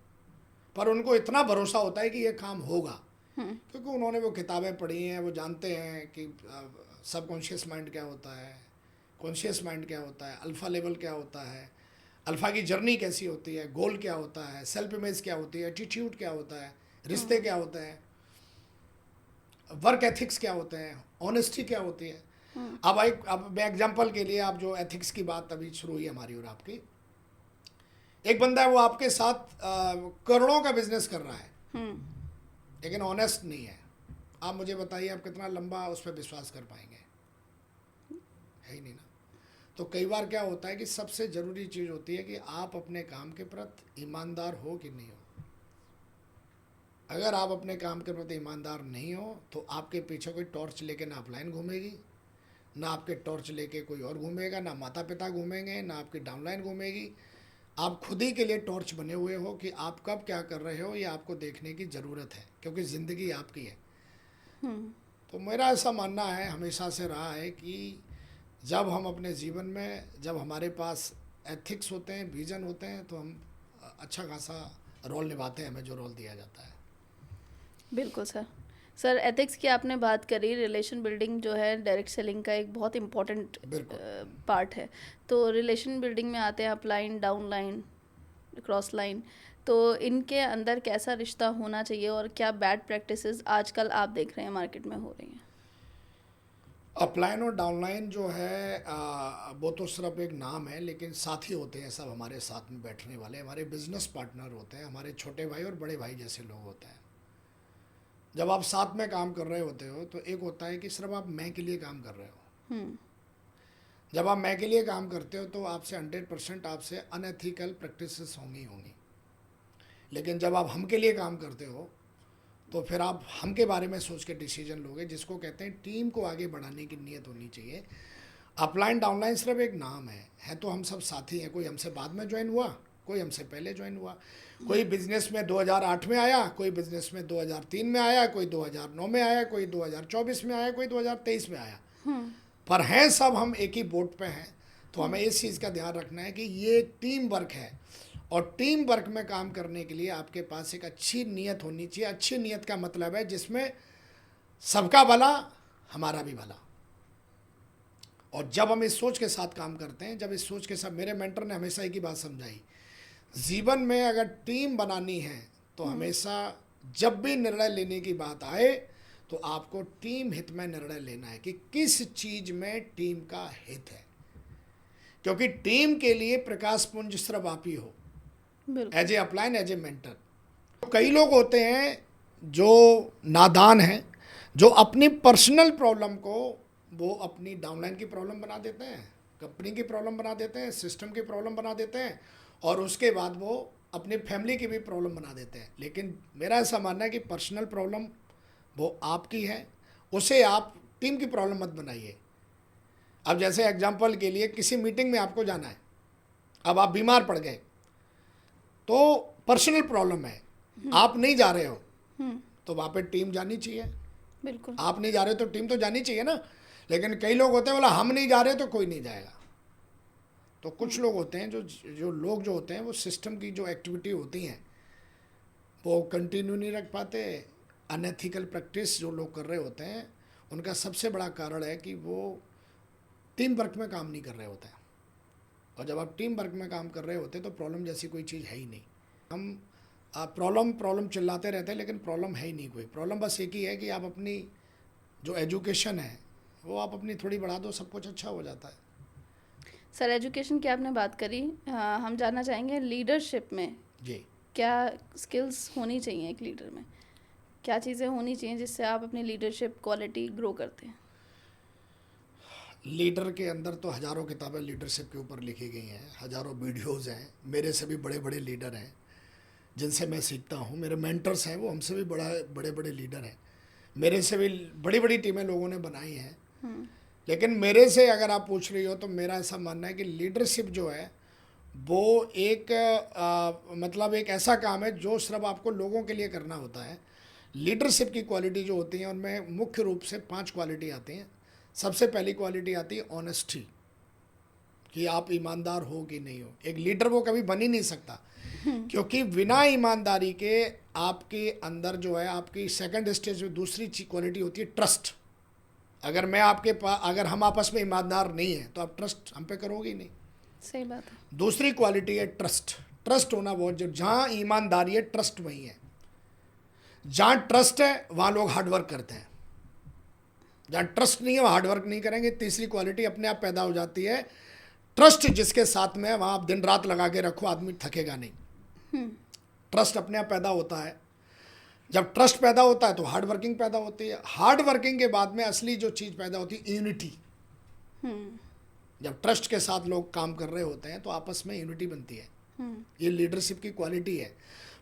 पर उनको इतना भरोसा होता है कि ये काम होगा, क्योंकि उन्होंने वो किताबें पढ़ी हैं, वो जानते हैं कि सबकॉन्शियस माइंड क्या होता है, कॉन्शियस माइंड क्या होता है, अल्फ़ा लेवल क्या होता है, अल्फ़ा की जर्नी कैसी होती है, गोल क्या होता है, सेल्फ इमेज क्या होती है, एटीट्यूड क्या होता है, रिश्ते क्या होते हैं, वर्क एथिक्स क्या होते हैं, ऑनेस्टी क्या होती है। अब मैं एग्जांपल के लिए, आप जो एथिक्स की बात अभी शुरू हुई हमारी और आपकी, एक बंदा है वो आपके साथ करोड़ों का बिजनेस कर रहा है लेकिन ऑनेस्ट नहीं है। आप मुझे बताइए आप कितना लंबा उस पर विश्वास कर पाएंगे, है ही नहीं ना। तो कई बार क्या होता है कि सबसे ज़रूरी चीज़ होती है कि आप अपने काम के प्रति ईमानदार हो कि नहीं हो। अगर आप अपने काम के प्रति ईमानदार नहीं हो तो आपके पीछे कोई टॉर्च लेके ना अपलाइन घूमेगी, ना आपके टॉर्च लेके कोई और घूमेगा, ना माता पिता घूमेंगे, ना आपकी डाउनलाइन घूमेगी। आप खुद ही के लिए टॉर्च बने हुए हो कि आप कब क्या कर रहे हो, ये आपको देखने की ज़रूरत है, क्योंकि ज़िंदगी आपकी है। तो मेरा ऐसा मानना है, हमेशा से रहा है कि जब हम अपने जीवन में, जब हमारे पास एथिक्स होते हैं, विजन होते हैं, तो हम अच्छा खासा रोल निभाते हैं, हमें जो रोल दिया जाता है। बिल्कुल सर एथिक्स की आपने बात करी। रिलेशन बिल्डिंग जो है डायरेक्ट सेलिंग का एक बहुत इम्पोर्टेंट पार्ट है। तो रिलेशन बिल्डिंग में आते हैं अपलाइन, डाउनलाइन, क्रॉस लाइन, तो इनके अंदर कैसा रिश्ता होना चाहिए और क्या बैड प्रैक्टिसेस आजकल आप देख रहे हैं मार्केट में हो रही हैं? अपलाइन और डाउनलाइन जो है वो तो सिर्फ एक नाम है, लेकिन साथी होते हैं सब, हमारे साथ में बैठने वाले हमारे बिजनेस पार्टनर होते हैं, हमारे छोटे भाई और बड़े भाई जैसे लोग होते हैं। जब आप साथ में काम कर रहे होते हो तो एक होता है कि सिर्फ आप मैं के लिए काम कर रहे हो। जब आप मैं के लिए काम करते हो तो आपसे 100% आपसे अनएथिकल प्रैक्टिसेस होंगी। लेकिन जब आप हम के लिए काम करते हो तो फिर आप हम के बारे में सोच के डिसीजन लोगे, जिसको कहते हैं टीम को आगे बढ़ाने की नीयत होनी चाहिए। अपलाइन डाउनलाइन सिर्फ एक नाम है तो हम सब साथी हैं। कोई हमसे बाद में ज्वाइन हुआ, कोई हमसे पहले ज्वाइन हुआ, कोई बिजनेस में 2008 में आया, कोई बिजनेस में 2003 में आया, कोई 2009 में आया, कोई 2024 में आया, कोई 2023 में आया, पर हैं सब हम एक ही बोट पे हैं। तो हमें इस चीज़ का ध्यान रखना है कि ये टीम वर्क है, और टीम वर्क में काम करने के लिए आपके पास एक अच्छी नीयत होनी चाहिए। अच्छी नीयत का मतलब है जिसमें सबका भला, हमारा भी भला। और जब हम इस सोच के साथ काम करते हैं, जब इस सोच के साथ, मेरे मेंटर ने हमेशा एक ही बात समझाई, जीवन में अगर टीम बनानी है तो हमेशा जब भी निर्णय लेने की बात आए तो आपको टीम हित में निर्णय लेना है कि किस चीज़ में टीम का हित है, क्योंकि टीम के लिए प्रकाश पुंज सिर्फ आप ही हो, as a upline, as a mentor. तो कई लोग होते हैं जो नादान हैं, जो अपनी पर्सनल प्रॉब्लम को वो अपनी डाउनलाइन की प्रॉब्लम बना देते हैं, कंपनी की प्रॉब्लम बना देते हैं, सिस्टम की प्रॉब्लम बना देते हैं, और उसके बाद वो अपनी फैमिली की भी प्रॉब्लम बना देते हैं। लेकिन मेरा ऐसा मानना है कि पर्सनल प्रॉब्लम वो आपकी है, उसे आप टीम की प्रॉब्लम मत बनाइए। अब जैसे एग्जांपल के लिए किसी मीटिंग में आपको जाना है, अब आप बीमार पड़ गए तो पर्सनल प्रॉब्लम है, आप नहीं जा रहे हो तो वहाँ पे टीम जानी चाहिए। बिल्कुल। आप नहीं जा रहे तो टीम तो जानी चाहिए ना। लेकिन कई लोग होते हैं बोला हम नहीं जा रहे तो कोई नहीं जाएगा। तो कुछ लोग होते हैं जो लोग जो होते हैं वो सिस्टम की जो एक्टिविटी होती हैं वो कंटिन्यू नहीं रख पाते। अनएथिकल प्रैक्टिस जो लोग कर रहे होते हैं उनका सबसे बड़ा कारण है कि वो टीम वर्क में काम नहीं कर रहे होते हैं। और जब आप टीम वर्क में काम कर रहे होते हैं तो प्रॉब्लम जैसी कोई चीज़ है ही नहीं। हम प्रॉब्लम चिल्लाते रहते हैं लेकिन प्रॉब्लम है ही नहीं कोई। प्रॉब्लम बस एक ही है कि आप अपनी जो एजुकेशन है वो आप अपनी थोड़ी बढ़ा दो, सब कुछ अच्छा हो जाता है। सर एजुकेशन की आपने बात करी, हम जानना चाहेंगे लीडरशिप में जी, क्या स्किल्स होनी चाहिए एक लीडर में, क्या चीज़ें होनी चाहिए जिससे आप अपनी लीडरशिप क्वालिटी ग्रो करते हैं? लीडर के अंदर तो हज़ारों किताबें लीडरशिप के ऊपर लिखी गई हैं, हज़ारों वीडियोज़ हैं। मेरे से भी बड़े बड़े लीडर हैं जिनसे मैं सीखता हूँ। मेरे मेंटर्स हैं वो हमसे भी बड़े बड़े लीडर हैं। मेरे से भी बड़ी बड़ी टीमें लोगों ने बनाई हैं। लेकिन मेरे से अगर आप पूछ रही हो तो मेरा ऐसा मानना है कि लीडरशिप जो है वो एक मतलब एक ऐसा काम है जो सिर्फ आपको लोगों के लिए करना होता है। लीडरशिप की क्वालिटी जो होती है उनमें मुख्य रूप से 5 क्वालिटी आती हैं। सबसे पहली क्वालिटी आती है ऑनेस्टी, कि आप ईमानदार हो कि नहीं हो। एक लीडर वो कभी बन ही नहीं सकता, क्योंकि बिना ईमानदारी के आपके अंदर जो है आपकी सेकंड स्टेज में दूसरी क्वालिटी होती है ट्रस्ट। अगर अगर हम आपस में ईमानदार नहीं है तो आप ट्रस्ट हम पे करोगे ही नहीं। सही बात है। दूसरी क्वालिटी है ट्रस्ट। ट्रस्ट होना बहुत जरूरी। जहाँ ईमानदारी है ट्रस्ट वहीं है। जहाँ ट्रस्ट है वहाँ लोग हार्डवर्क करते हैं, जहाँ ट्रस्ट नहीं है वो हार्डवर्क नहीं करेंगे। तीसरी क्वालिटी अपने आप पैदा हो जाती है, ट्रस्ट जिसके साथ में है वहाँ आप दिन रात लगा के रखो आदमी थकेगा नहीं। ट्रस्ट अपने आप पैदा होता है। जब ट्रस्ट पैदा होता है तो हार्ड वर्किंग पैदा होती है। हार्ड वर्किंग के बाद में असली जो चीज़ पैदा होती है यूनिटी। जब ट्रस्ट के साथ लोग काम कर रहे होते हैं तो आपस में यूनिटी बनती है। ये लीडरशिप की क्वालिटी है।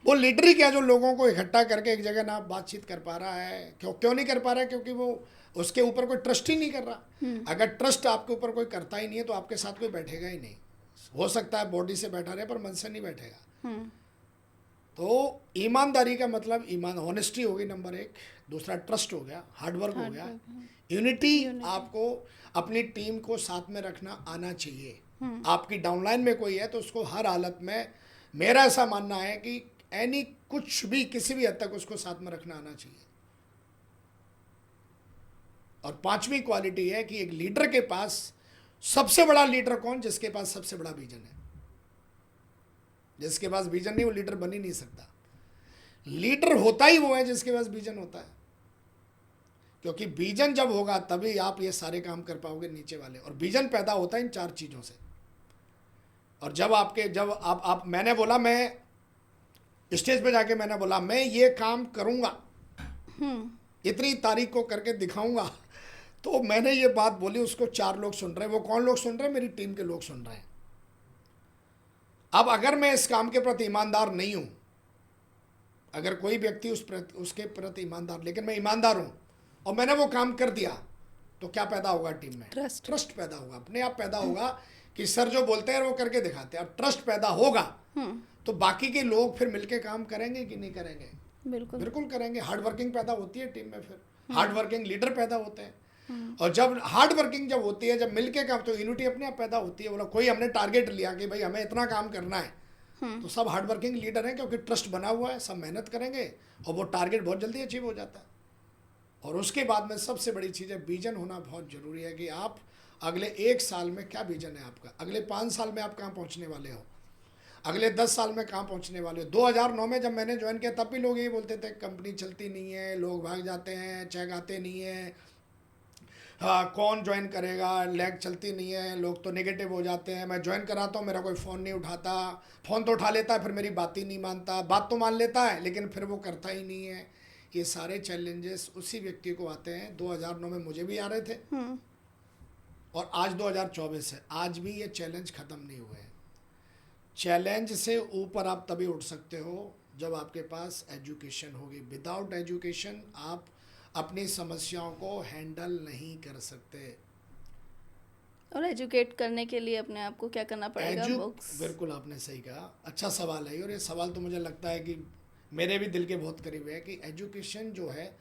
वो लीडर ही क्या जो लोगों को इकट्ठा करके एक जगह ना बातचीत कर पा रहा है। क्यों नहीं कर पा रहा है? क्योंकि वो उसके ऊपर कोई ट्रस्ट ही नहीं कर रहा। अगर ट्रस्ट आपके ऊपर कोई करता ही नहीं है तो आपके साथ कोई बैठेगा ही नहीं। हो सकता है बॉडी से बैठा रहे पर मन से नहीं बैठेगा। तो ईमानदारी का मतलब ऑनेस्टी हो गई नंबर 1। दूसरा ट्रस्ट हो गया, हार्डवर्क हो गया, यूनिटी। आपको अपनी टीम को साथ में रखना आना चाहिए। आपकी डाउनलाइन में कोई है तो उसको हर हालत में, मेरा ऐसा मानना है कि कुछ भी किसी भी हद तक उसको साथ में रखना आना चाहिए। और 5वीं क्वालिटी है कि एक लीडर के पास, सबसे बड़ा लीडर कौन? जिसके पास सबसे बड़ा विजन है। जिसके पास विजन नहीं वो लीडर बन ही नहीं सकता। लीडर होता ही वो है जिसके पास विजन होता है, क्योंकि विजन जब होगा तभी आप ये सारे काम कर पाओगे नीचे वाले। और विजन पैदा होता है इन 4 चीज़ों से। और जब मैंने बोला, मैं स्टेज पे जाके मैंने बोला मैं ये काम करूंगा, इतनी तारीख को करके दिखाऊंगा, तो मैंने ये बात बोली, उसको 4 लोग सुन रहे हैं। वो कौन लोग सुन रहे हैं? मेरी टीम के लोग सुन रहे हैं। अब अगर मैं इस काम के प्रति ईमानदार नहीं हूं, अगर कोई व्यक्ति उसके प्रति ईमानदार, लेकिन मैं ईमानदार हूं और मैंने वो काम कर दिया, तो क्या पैदा होगा टीम में? ट्रस्ट पैदा होगा। अपने आप पैदा होगा कि सर जो बोलते हैं वो करके दिखाते हैं। अब ट्रस्ट पैदा होगा तो बाकी के लोग फिर मिलके काम करेंगे कि नहीं करेंगे? बिल्कुल करेंगे। हार्ड वर्किंग पैदा होती है टीम में, फिर हार्ड वर्किंग लीडर पैदा होते हैं। और जब हार्ड वर्किंग जब होती है, जब मिलके काम, तो यूनिटी अपने आप पैदा होती है। बोला कोई हमने टारगेट लिया कि भाई हमें इतना काम करना है, तो सब हार्ड वर्किंग लीडर हैं, क्योंकि ट्रस्ट बना हुआ है, सब मेहनत करेंगे और वो टारगेट बहुत जल्दी अचीव हो जाता है। और उसके बाद में सबसे बड़ी चीज़ है विजन होना। बहुत ज़रूरी है कि आप अगले 1 साल में क्या विजन है आपका, अगले 5 साल में आप कहाँ पहुँचने वाले हो, अगले 10 साल में कहाँ पहुँचने वाले हो। 2009 में जब मैंने ज्वाइन किया तब भी लोग यही बोलते थे कंपनी चलती नहीं है, लोग भाग जाते हैं, चेक आते नहीं है, कौन ज्वाइन करेगा, लैग चलती नहीं है, लोग तो नेगेटिव हो जाते हैं। मैं ज्वाइन कराता हूँ, मेरा कोई फ़ोन नहीं उठाता, फ़ोन तो उठा लेता है फिर मेरी बात ही नहीं मानता, बात तो मान लेता है लेकिन फिर वो करता ही नहीं है। ये सारे चैलेंजेस उसी व्यक्ति को आते हैं। 2009 में मुझे भी आ रहे थे, और आज 2024 है, आज भी ये चैलेंज ख़त्म नहीं हुए हैं। चैलेंज से ऊपर आप तभी उठ सकते हो जब आपके पास एजुकेशन होगी। विदाउट एजुकेशन आप अपनी समस्याओं को हैंडल नहीं कर सकते। और एजुकेट करने के लिए अपने आप को क्या करना पड़ेगा? बुक्स। बिल्कुल आपने सही कहा, अच्छा सवाल है। और ये सवाल तो मुझे लगता है कि मेरे भी दिल के बहुत करीब है कि एजुकेशन जो है,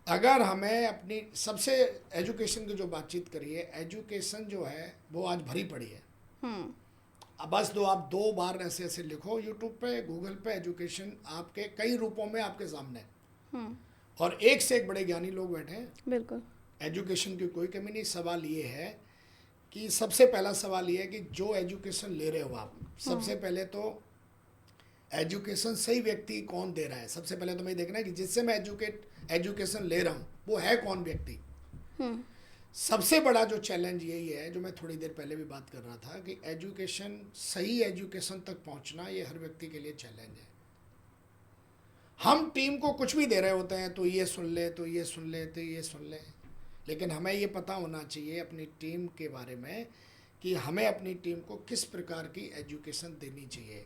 अगर हमें अपनी सबसे एजुकेशन की जो बातचीत करी है, एजुकेशन जो है वो आज भरी पड़ी है। अब बस आप 2 बार ऐसे ऐसे लिखो यूट्यूब पे, गूगल पे, एजुकेशन आपके कई रूपों में आपके सामने है। और एक से एक बड़े ज्ञानी लोग बैठे हैं। बिल्कुल। एजुकेशन की कोई कमी नहीं। सवाल ये है कि सबसे पहला सवाल ये है कि जो एजुकेशन ले रहे हो आप, सबसे पहले तो एजुकेशन सही व्यक्ति कौन दे रहा है। सबसे पहले तो मैं देखना है कि जिससे मैं एजुकेशन ले रहा हूँ वो है कौन व्यक्ति। सबसे बड़ा जो चैलेंज यही है, जो मैं थोड़ी देर पहले भी बात कर रहा था, कि एजुकेशन, सही एजुकेशन तक पहुँचना ये हर व्यक्ति के लिए चैलेंज है। हम टीम को कुछ भी दे रहे होते हैं, तो ये सुन ले, तो ये सुन ले, तो ये सुन ले, लेकिन हमें ये पता होना चाहिए अपनी टीम के बारे में कि हमें अपनी टीम को किस प्रकार की एजुकेशन देनी चाहिए,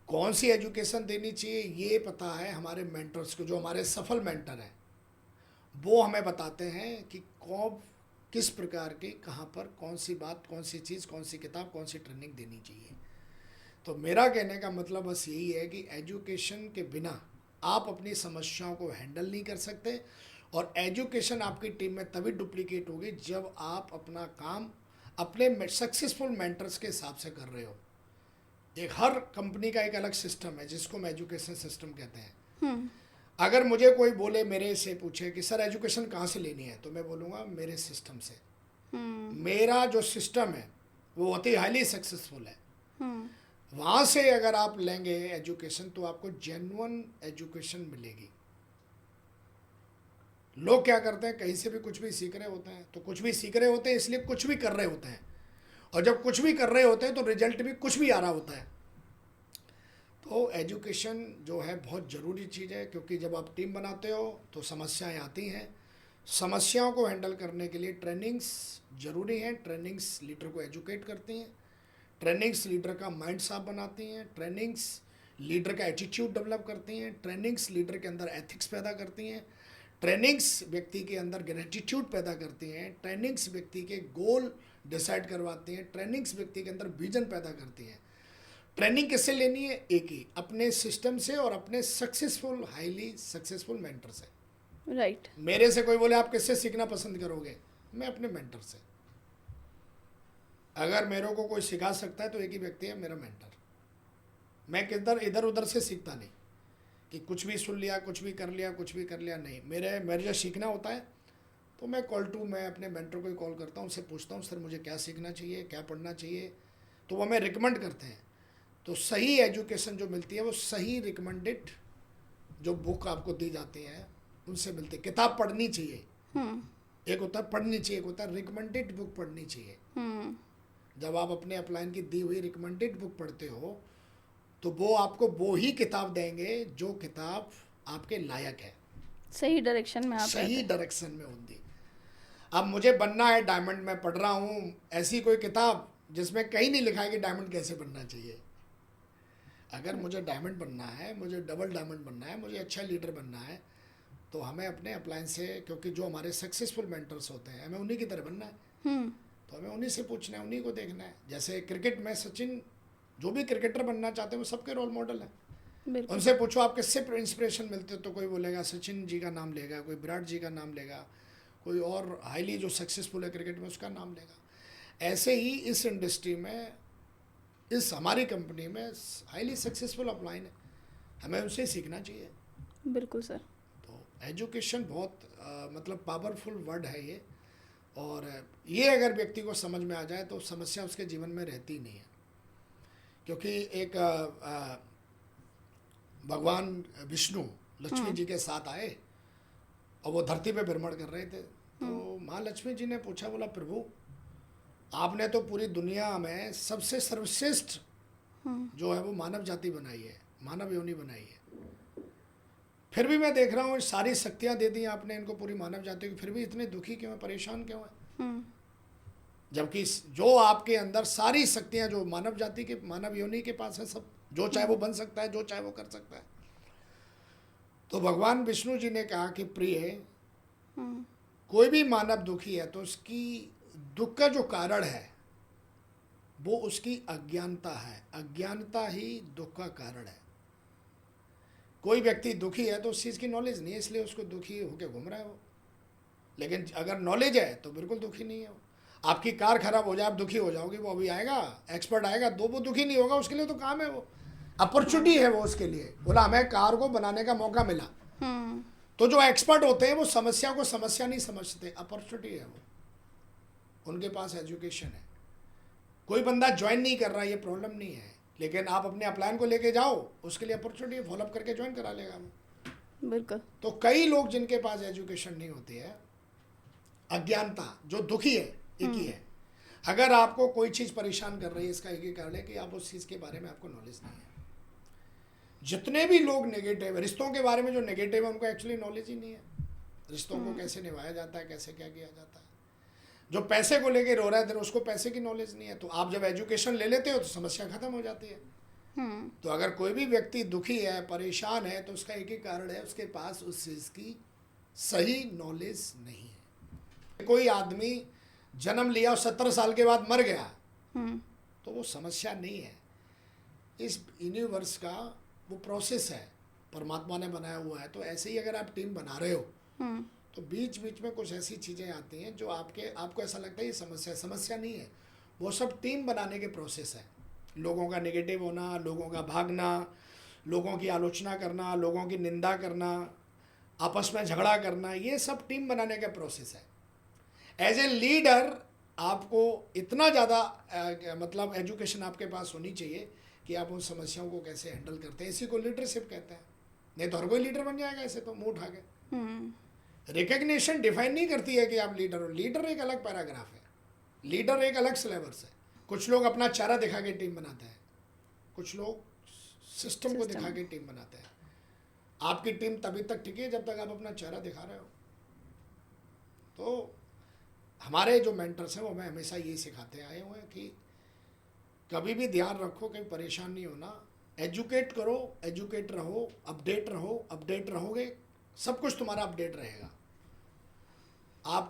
कौन सी एजुकेशन देनी चाहिए। ये पता है हमारे मेंटर्स को, जो हमारे सफल मेंटर हैं वो हमें बताते हैं कि कब, किस प्रकार की, कहाँ पर, कौन सी बात, कौन सी चीज़, कौन सी किताब, कौन सी ट्रेनिंग देनी चाहिए। तो मेरा कहने का मतलब बस यही है कि एजुकेशन के बिना आप अपनी समस्याओं को हैंडल नहीं कर सकते। और एजुकेशन आपकी टीम में तभी डुप्लीकेट होगी जब आप अपना काम अपने सक्सेसफुल मेंटर्स के हिसाब से कर रहे हो। एक हर कंपनी का एक अलग सिस्टम है जिसको हम एजुकेशन सिस्टम कहते हैं। अगर मुझे कोई बोले, मेरे से पूछे कि सर एजुकेशन कहाँ से लेनी है, तो मैं बोलूँगा मेरे सिस्टम से। मेरा जो सिस्टम है वो बहुत ही हाईली सक्सेसफुल है। वहाँ से अगर आप लेंगे एजुकेशन तो आपको जेन्युइन एजुकेशन मिलेगी। लोग क्या करते हैं, कहीं से भी कुछ भी सीख रहे होते हैं, तो कुछ भी सीख रहे होते हैं इसलिए कुछ भी कर रहे होते हैं, और जब कुछ भी कर रहे होते हैं तो रिजल्ट भी कुछ भी आ रहा होता है। तो एजुकेशन जो है बहुत ज़रूरी चीज़ है, क्योंकि जब आप टीम बनाते हो तो समस्याएं आती हैं। समस्याओं को हैंडल करने के लिए ट्रेनिंग्स ज़रूरी हैं। ट्रेनिंग्स लीडर को एजुकेट करती हैं, ट्रेनिंग्स लीडर का माइंड साफ बनाती हैं, ट्रेनिंग्स लीडर का एटीट्यूड डेवलप करती हैं, ट्रेनिंग्स लीडर के अंदर एथिक्स पैदा करती हैं, ट्रेनिंग्स व्यक्ति के अंदर ग्रेटिट्यूड पैदा करती हैं, ट्रेनिंग्स व्यक्ति के गोल डिसाइड करवाती हैं, ट्रेनिंग्स व्यक्ति के अंदर विजन पैदा करती हैं। ट्रेनिंग किससे लेनी है? एक ही, अपने सिस्टम से और अपने सक्सेसफुल, हाईली सक्सेसफुल मेंटर से। राइट। मेरे से कोई बोले आप किससे सीखना पसंद करोगे, मैं अपने मेंटर से। अगर मेरे को कोई सिखा सकता है तो एक ही व्यक्ति है, मेरा मेंटर। मैं किधर इधर उधर से सीखता नहीं कि कुछ भी सुन लिया, कुछ भी कर लिया, कुछ भी कर लिया, नहीं। मेरे जो सीखना होता है तो मैं मैं अपने मेंटर को ही कॉल करता हूँ, उनसे पूछता हूँ सर मुझे क्या सीखना चाहिए, क्या पढ़ना चाहिए, तो वो हमें रिकमेंड करते हैं। तो सही एजुकेशन जो मिलती है वो सही रिकमेंडेड जो बुक आपको दी जाती है उनसे मिलती है। किताब पढ़नी चाहिए, एक होता है पढ़नी चाहिए, एक होता है रिकमेंडेड बुक पढ़नी चाहिए। जब आप अपने अपलाइन की दी हुई रिकमेंडेड बुक पढ़ते हो तो वो आपको वो ही किताब देंगे जो किताब आपके लायक है, सही डायरेक्शन में, आप सही डायरेक्शन में होंगी। अब मुझे बनना है डायमंड, मैं पढ़ रहा हूँ ऐसी कोई किताब जिसमें कहीं नहीं लिखा है कि डायमंड कैसे बनना चाहिए। अगर मुझे डायमंड बनना है, मुझे डबल डायमंड बनना है, मुझे अच्छा लीडर बनना है, तो हमें अपने अपलाइन से, क्योंकि जो हमारे सक्सेसफुल मेंटर्स होते हैं हमें उन्हीं की तरह बनना है, तो हमें उन्हीं से पूछना है, उन्हीं को देखना है। जैसे क्रिकेट में सचिन, जो भी क्रिकेटर बनना चाहते हैं वो सबके रोल मॉडल हैं। उनसे पूछो आप किससे इंस्पिरेशन मिलते हो, तो कोई बोलेगा सचिन जी का नाम लेगा, कोई विराट जी का नाम लेगा, कोई और हाईली जो सक्सेसफुल है क्रिकेट में उसका नाम लेगा। ऐसे ही इस इंडस्ट्री में, इस हमारी कंपनी में हाईली सक्सेसफुल अपलाइन है, हमें उनसे सीखना चाहिए। बिल्कुल सर। तो एजुकेशन बहुत मतलब पावरफुल वर्ड है ये, और ये अगर व्यक्ति को समझ में आ जाए तो समस्या उसके जीवन में रहती नहीं है। क्योंकि एक भगवान विष्णु लक्ष्मी जी के साथ आए और वो धरती पे भ्रमण कर रहे थे, तो माँ लक्ष्मी जी ने पूछा, बोला प्रभु आपने तो पूरी दुनिया में सबसे सर्वश्रेष्ठ जो है वो मानव जाति बनाई है, मानव योनि बनाई है, फिर भी मैं देख रहा हूँ सारी शक्तियाँ दे दी आपने इनको, पूरी मानव जाति को, फिर भी इतने दुखी क्यों है, परेशान क्यों है? जबकि जो आपके अंदर सारी शक्तियां जो मानव जाति के, मानव योनि के पास है, सब जो चाहे वो बन सकता है, जो चाहे वो कर सकता है। तो भगवान विष्णु जी ने कहा कि प्रिय, कोई भी मानव दुखी है तो उसकी दुख का जो कारण है वो उसकी अज्ञानता है। अज्ञानता ही दुख का कारण है। कोई व्यक्ति दुखी है तो उस चीज़ की नॉलेज नहीं है, इसलिए उसको दुखी होकर घूम रहा है वो। लेकिन अगर नॉलेज है तो बिल्कुल दुखी नहीं है वो। आपकी कार खराब हो जाए, आप दुखी हो जाओगे, वो अभी आएगा, एक्सपर्ट आएगा, तो वो दुखी नहीं होगा, उसके लिए तो काम है, वो अपॉर्चुनिटी है वो उसके लिए। बोला हमें कार को बनाने का मौका मिला। तो जो एक्सपर्ट होते हैं वो समस्या को समस्या नहीं समझते, अपॉर्चुनिटी है वो, उनके पास एजुकेशन है। कोई बंदा ज्वाइन नहीं कर रहा, ये प्रॉब्लम नहीं है, लेकिन आप अपने अपलाइन को लेके जाओ, उसके लिए अपॉर्चुनिटी, फॉलोअप करके ज्वाइन करा लेगा वो। बिल्कुल। तो कई लोग जिनके पास एजुकेशन नहीं होती है, अज्ञानता, जो दुखी है, एक ही है। अगर आपको कोई चीज़ परेशान कर रही है, इसका एक ही कारण है कि आप उस चीज़ के बारे में आपको नॉलेज नहीं है। जितने भी लोग नेगेटिव, रिश्तों के बारे में जो नेगेटिव है, उनको एक्चुअली नॉलेज ही नहीं है। रिश्तों को कैसे निभाया जाता है, कैसे क्या किया जाता है। जो पैसे को लेके रो रहा है, उसको पैसे की नॉलेज नहीं है। तो आप जब एजुकेशन ले लेते हो तो समस्या खत्म हो जाती है। तो अगर कोई भी व्यक्ति दुखी है, परेशान है, तो उसका एक ही कारण है, उसके पास उस चीज़ की सही नॉलेज नहीं है। कोई आदमी जन्म लिया और 17 साल के बाद मर गया, तो वो समस्या नहीं है। इस यूनिवर्स का वो प्रोसेस है, परमात्मा ने बनाया हुआ है। तो ऐसे ही अगर आप टीम बना रहे हो तो बीच बीच में कुछ ऐसी चीज़ें आती हैं जो आपको ऐसा लगता है ये समस्या नहीं है। वो सब टीम बनाने के प्रोसेस है। लोगों का नेगेटिव होना, लोगों का भागना, लोगों की आलोचना करना, लोगों की निंदा करना, आपस में झगड़ा करना, ये सब टीम बनाने का प्रोसेस है। एज ए लीडर आपको इतना ज़्यादा मतलब एजुकेशन आपके पास होनी चाहिए कि आप उन समस्याओं को कैसे हैंडल करते हैं। इसी को लीडरशिप कहते हैं। नहीं तो हर कोई लीडर बन जाएगा ऐसे तो, मुंह उठा के। रिकग्निशन डिफाइन नहीं करती है कि आप लीडर हो। लीडर एक अलग पैराग्राफ है, लीडर एक अलग सिलेबस है। कुछ लोग अपना चेहरा दिखा के टीम बनाते हैं, कुछ लोग सिस्टम को दिखा के टीम बनाते हैं। आपकी टीम तभी तक टिकी है जब तक आप अपना चेहरा दिखा रहे हो। तो हमारे जो मेंटर्स हैं वो हमें हमेशा ये सिखाते आए हुए हैं कि कभी भी ध्यान रखो, कहीं परेशान नहीं होना। एजुकेट करो, एजुकेट रहो, अपडेट रहो, अपडेट रहोगे, सब कुछ तुम्हारा अपडेट रहेगा। आप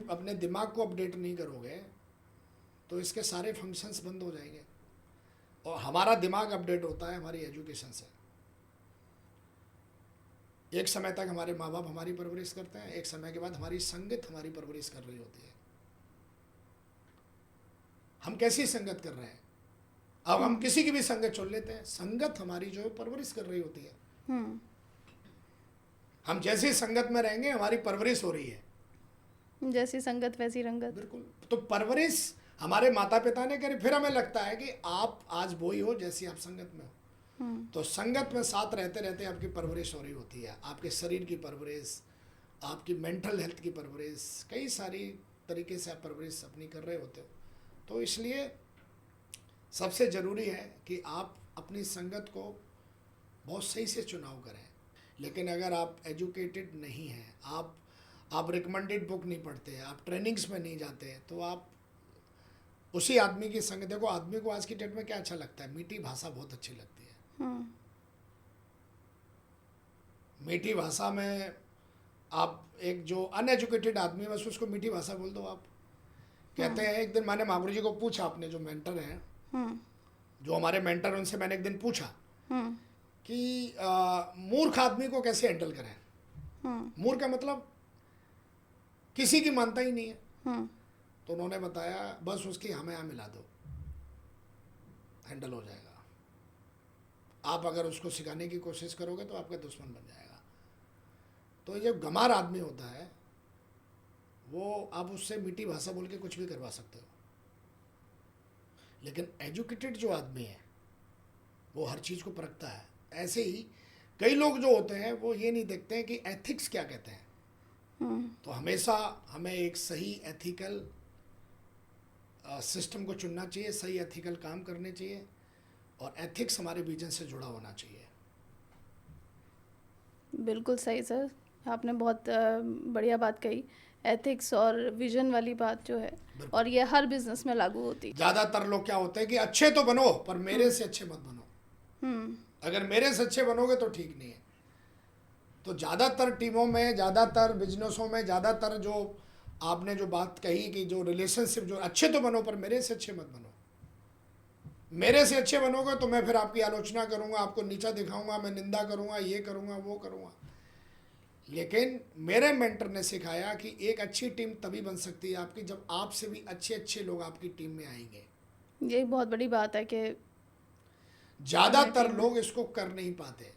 अपने दिमाग को अपडेट नहीं करोगे तो इसके सारे फंक्शंस बंद हो जाएंगे। और हमारा दिमाग अपडेट होता है हमारी एजुकेशन से। एक समय तक हमारे माँ बाप हमारी परवरिश करते हैं, एक समय के बाद हमारी संगत हमारी परवरिश कर रही होती है। हम कैसी संगत कर रहे हैं? अब हम किसी की भी संगत चुन लेते हैं, संगत हमारी जो है परवरिश कर रही होती है। हम जैसी संगत में रहेंगे हमारी परवरिश हो रही है। जैसी संगत वैसी रंगत। बिल्कुल। तो परवरिश हमारे माता पिता ने करी, फिर हमें लगता है कि आप आज वही हो जैसी आप संगत में हो। तो संगत में साथ रहते रहते आपकी परवरिश हो रही होती है। आपके शरीर की परवरिश, आपकी मेंटल हेल्थ की परवरिश, कई सारी तरीके से आप परवरिश अपनी कर रहे होते हो। तो इसलिए सबसे ज़रूरी है कि आप अपनी संगत को बहुत सही से चुनाव करें। लेकिन अगर आप एजुकेटेड नहीं हैं, आप रिकमेंडेड बुक नहीं पढ़ते, आप ट्रेनिंग्स में नहीं जाते, तो आप उसी आदमी की संगत। देखो, आदमी को आज की डेट में क्या अच्छा लगता है? मीठी भाषा बहुत अच्छी लगती है। मीठी भाषा में आप एक जो अनएजुकेटेड आदमी है बस उसको मीठी भाषा बोल दो आप। कहते हैं, एक दिन मैंने महागुरु जी को पूछा, अपने जो मेंटर हैं, जो हमारे मेंटर, उनसे मैंने एक दिन पूछा कि मूर्ख आदमी को कैसे हैंडल करें। मूर्ख का मतलब किसी की मानता ही नहीं है। तो उन्होंने बताया, बस उसकी हमें यहाँ मिला दो, हैंडल हो जाएगा। आप अगर उसको सिखाने की कोशिश करोगे तो आपका दुश्मन बन जाएगा। तो ये गंवार आदमी होता है, वो आप उससे मीठी भाषा बोल के कुछ भी करवा सकते हो। लेकिन एजुकेटेड जो आदमी है वो हर चीज़ को परखता है। ऐसे ही कई लोग जो होते हैं वो ये नहीं देखते हैं कि एथिक्स क्या कहते हैं। तो हमेशा हमें एक सही एथिकल सिस्टम को चुनना चाहिए, सही एथिकल काम करने चाहिए, और एथिक्स हमारे विजन से जुड़ा होना चाहिए। बिल्कुल सही सर, आपने बहुत बढ़िया बात कही। एथिक्स और विजन वाली बात जो है, और ये हर बिजनेस में लागू होती है। ज्यादातर लोग क्या होते हैं कि अच्छे तो बनो पर मेरे से अच्छे मत बनो। अगर मेरे से अच्छे बनोगे तो ठीक नहीं है। तो ज़्यादातर टीमों में, ज़्यादातर बिजनेसों में, ज़्यादातर जो आपने जो बात कही कि जो रिलेशनशिप, जो अच्छे तो बनो पर मेरे से अच्छे मत बनो। मेरे से अच्छे बनोगे तो मैं फिर आपकी आलोचना करूंगा, आपको नीचा दिखाऊंगा, मैं निंदा करूंगा, ये करूंगा, वो करूंगा। लेकिन मेरे मेंटर ने सिखाया कि एक अच्छी टीम तभी बन सकती है आपकी जब आपसे भी अच्छे अच्छे लोग आपकी टीम में आएंगे। ये बहुत बड़ी बात है कि ज़्यादातर लोग इसको कर नहीं पाते।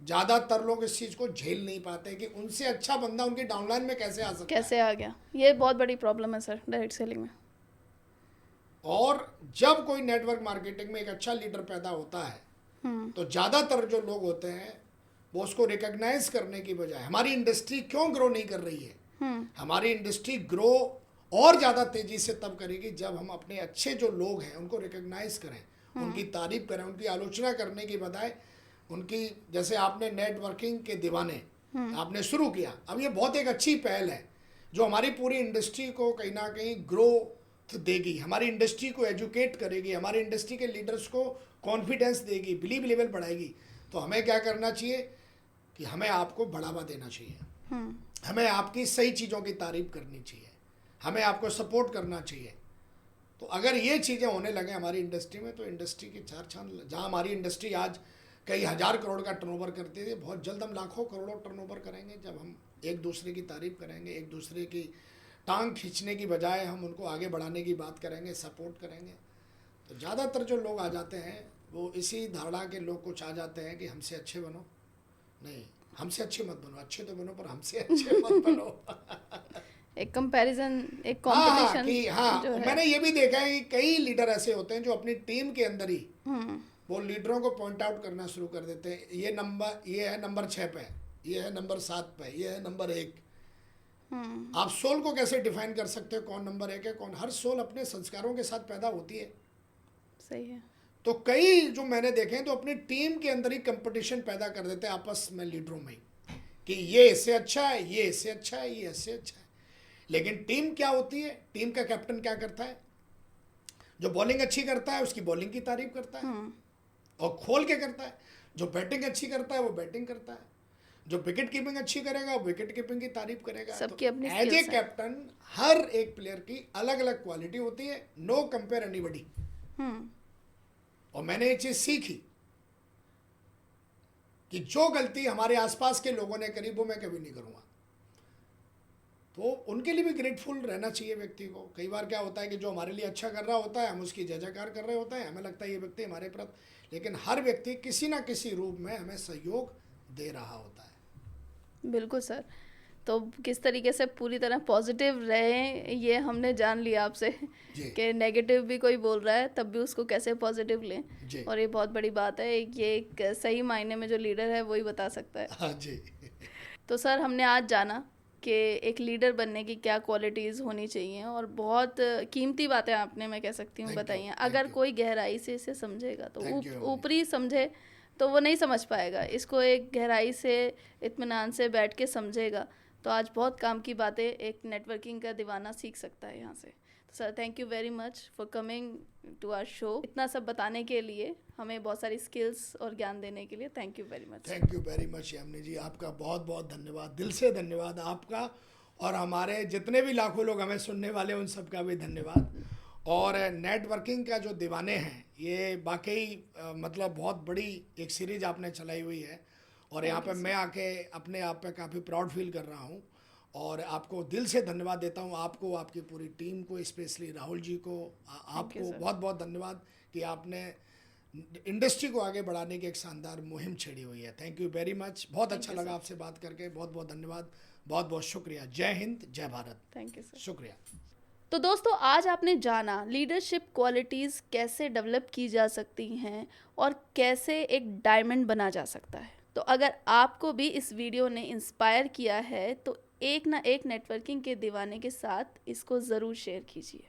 ज़्यादातर लोग इस चीज़ को झेल नहीं पाते कि उनसे अच्छा बंदा उनकी डाउनलाइन में कैसे आ सकता कैसे आ गया। ये बहुत बड़ी प्रॉब्लम है सर डायरेक्ट सेलिंग में। और जब कोई नेटवर्क मार्केटिंग में एक अच्छा लीडर पैदा होता है तो ज़्यादातर जो लोग होते हैं वो उसको रिकॉग्नाइज करने की बजाय, हमारी इंडस्ट्री क्यों ग्रो नहीं कर रही है, हमारी इंडस्ट्री ग्रो और ज़्यादा तेज़ी से तब करेगी जब हम अपने अच्छे जो लोग हैं उनको रिकॉग्नाइज करें, उनकी तारीफ करें, उनकी आलोचना करने की बजाय उनकी, जैसे आपने नेटवर्किंग के दीवाने आपने शुरू किया, अब ये बहुत एक अच्छी पहल है जो हमारी पूरी इंडस्ट्री को कहीं ना कहीं ग्रोथ देगी, हमारी इंडस्ट्री को एजुकेट करेगी, हमारी इंडस्ट्री के लीडर्स को कॉन्फिडेंस देगी, बिलीव लेवल बढ़ाएगी। तो हमें क्या करना चाहिए कि हमें आपको बढ़ावा देना चाहिए, हमें आपकी सही चीज़ों की तारीफ करनी चाहिए, हमें आपको सपोर्ट करना चाहिए। तो अगर ये चीज़ें होने लगे हमारी इंडस्ट्री में तो इंडस्ट्री की चार चांद, जहाँ हमारी इंडस्ट्री आज कई हज़ार करोड़ का टर्नओवर करती थी, बहुत जल्द हम लाखों करोड़ों टर्नओवर करेंगे जब हम एक दूसरे की तारीफ करेंगे, एक दूसरे की टांग खींचने की बजाय हम उनको आगे बढ़ाने की बात करेंगे, सपोर्ट करेंगे। तो ज़्यादातर जो लोग आ जाते हैं वो इसी धारणा के लोग कुछ आ जाते हैं कि हमसे अच्छे बनो, नहीं हमसे अच्छे मत बनो, अच्छे तो बनो पर हमसे अच्छे मत बनो। एक कंपैरिजन, एक कंपटीशन जो है। मैंने ये भी देखा है कि कई लीडर ऐसे होते हैं जो अपनी टीम के अंदर ही वो लीडरों को पॉइंट आउट करना शुरू कर देते हैं, ये है नंबर 6 पे, ये है नंबर 7 पे, ये है नंबर 1। आप सोल को कैसे डिफाइन कर सकते हो कौन नंबर 1 है, कौन? हर सोल अपने संस्कारों के साथ पैदा होती है। सही है। तो कई जो मैंने देखे हैं तो अपनी टीम के अंदर ही कंपटीशन पैदा कर देते हैं आपस में, लीडरों में, कि ये इससे अच्छा है, ये इससे अच्छा है, ये इससे अच्छा है। लेकिन टीम क्या होती है? टीम का कैप्टन क्या करता है? जो बॉलिंग अच्छी करता है उसकी बॉलिंग की तारीफ करता है और खोल के करता है। जो बैटिंग अच्छी करता है वो बैटिंग करता है। जो विकेट कीपिंग अच्छी करेगा वो विकेट कीपिंग की तारीफ करेगा। सबकी अपनी एज ए कैप्टन हर एक प्लेयर की अलग अलग क्वालिटी होती है, नो कंपेयर एनीबडी। और मैंने ये चीज सीखी कि जो गलती हमारे आसपास के लोगों ने करी वो मैं कभी नहीं करूंगा। तो उनके लिए भी ग्रेटफुल रहना चाहिए व्यक्ति को। कई बार क्या होता है कि जो हमारे लिए अच्छा कर रहा होता है हम उसकी जय जयकार कर रहे होते हैं, हमें लगता है ये व्यक्ति हमारे प्रति, लेकिन हर व्यक्ति किसी ना किसी रूप में हमें सहयोग दे रहा होता है। बिल्कुल सर। तो किस तरीके से पूरी तरह पॉजिटिव रहे ये हमने जान लिया आपसे कि नेगेटिव भी कोई बोल रहा है तब भी उसको कैसे पॉजिटिव लें, और ये बहुत बड़ी बात है। ये एक सही मायने में जो लीडर है वही बता सकता है। हाँ जी। तो सर हमने आज जाना कि एक लीडर बनने की क्या क्वालिटीज़ होनी चाहिए, और बहुत कीमती बातें आपने, मैं कह सकती हूँ, बताई हैं। अगर कोई गहराई से इसे समझेगा तो ऊपरी समझे तो वो नहीं समझ पाएगा, इसको एक गहराई से इत्मीनान से बैठ के समझेगा तो आज बहुत काम की बातें एक नेटवर्किंग का दीवाना सीख सकता है यहाँ से। तो sir thank you very much for coming to our show, इतना सब बताने के लिए, हमें बहुत सारी स्किल्स और ज्ञान देने के लिए। Thank you very much. Thank you very much Yamini ji, आपका बहुत बहुत धन्यवाद, दिल से धन्यवाद आपका, और हमारे जितने भी लाखों लोग हमें सुनने वाले उन सबका भी धन्यवाद। और नेटवर्किंग का जो दीवाने हैं ये वाकई मतलब बहुत बड़ी एक सीरीज आपने चलाई हुई है, और यहाँ पे मैं आके अपने आप पे काफ़ी प्राउड फील कर रहा हूँ, और आपको दिल से धन्यवाद देता हूँ, आपको, आपकी पूरी टीम को, स्पेशली राहुल जी को, आपको बहुत बहुत धन्यवाद कि आपने इंडस्ट्री को आगे बढ़ाने की एक शानदार मुहिम छेड़ी हुई है। थैंक यू वेरी मच, बहुत अच्छा लगा आपसे बात करके, बहुत बहुत धन्यवाद, बहुत बहुत शुक्रिया। जय हिंद, जय भारत। Thank you sir. शुक्रिया। तो दोस्तों आज आपने जाना लीडरशिप क्वालिटीज़ कैसे डेवलप की जा सकती हैं और कैसे एक डायमंड बना जा सकता है। तो अगर आपको भी इस वीडियो ने इंस्पायर किया है तो एक ना एक नेटवर्किंग के दीवाने के साथ इसको ज़रूर शेयर कीजिए।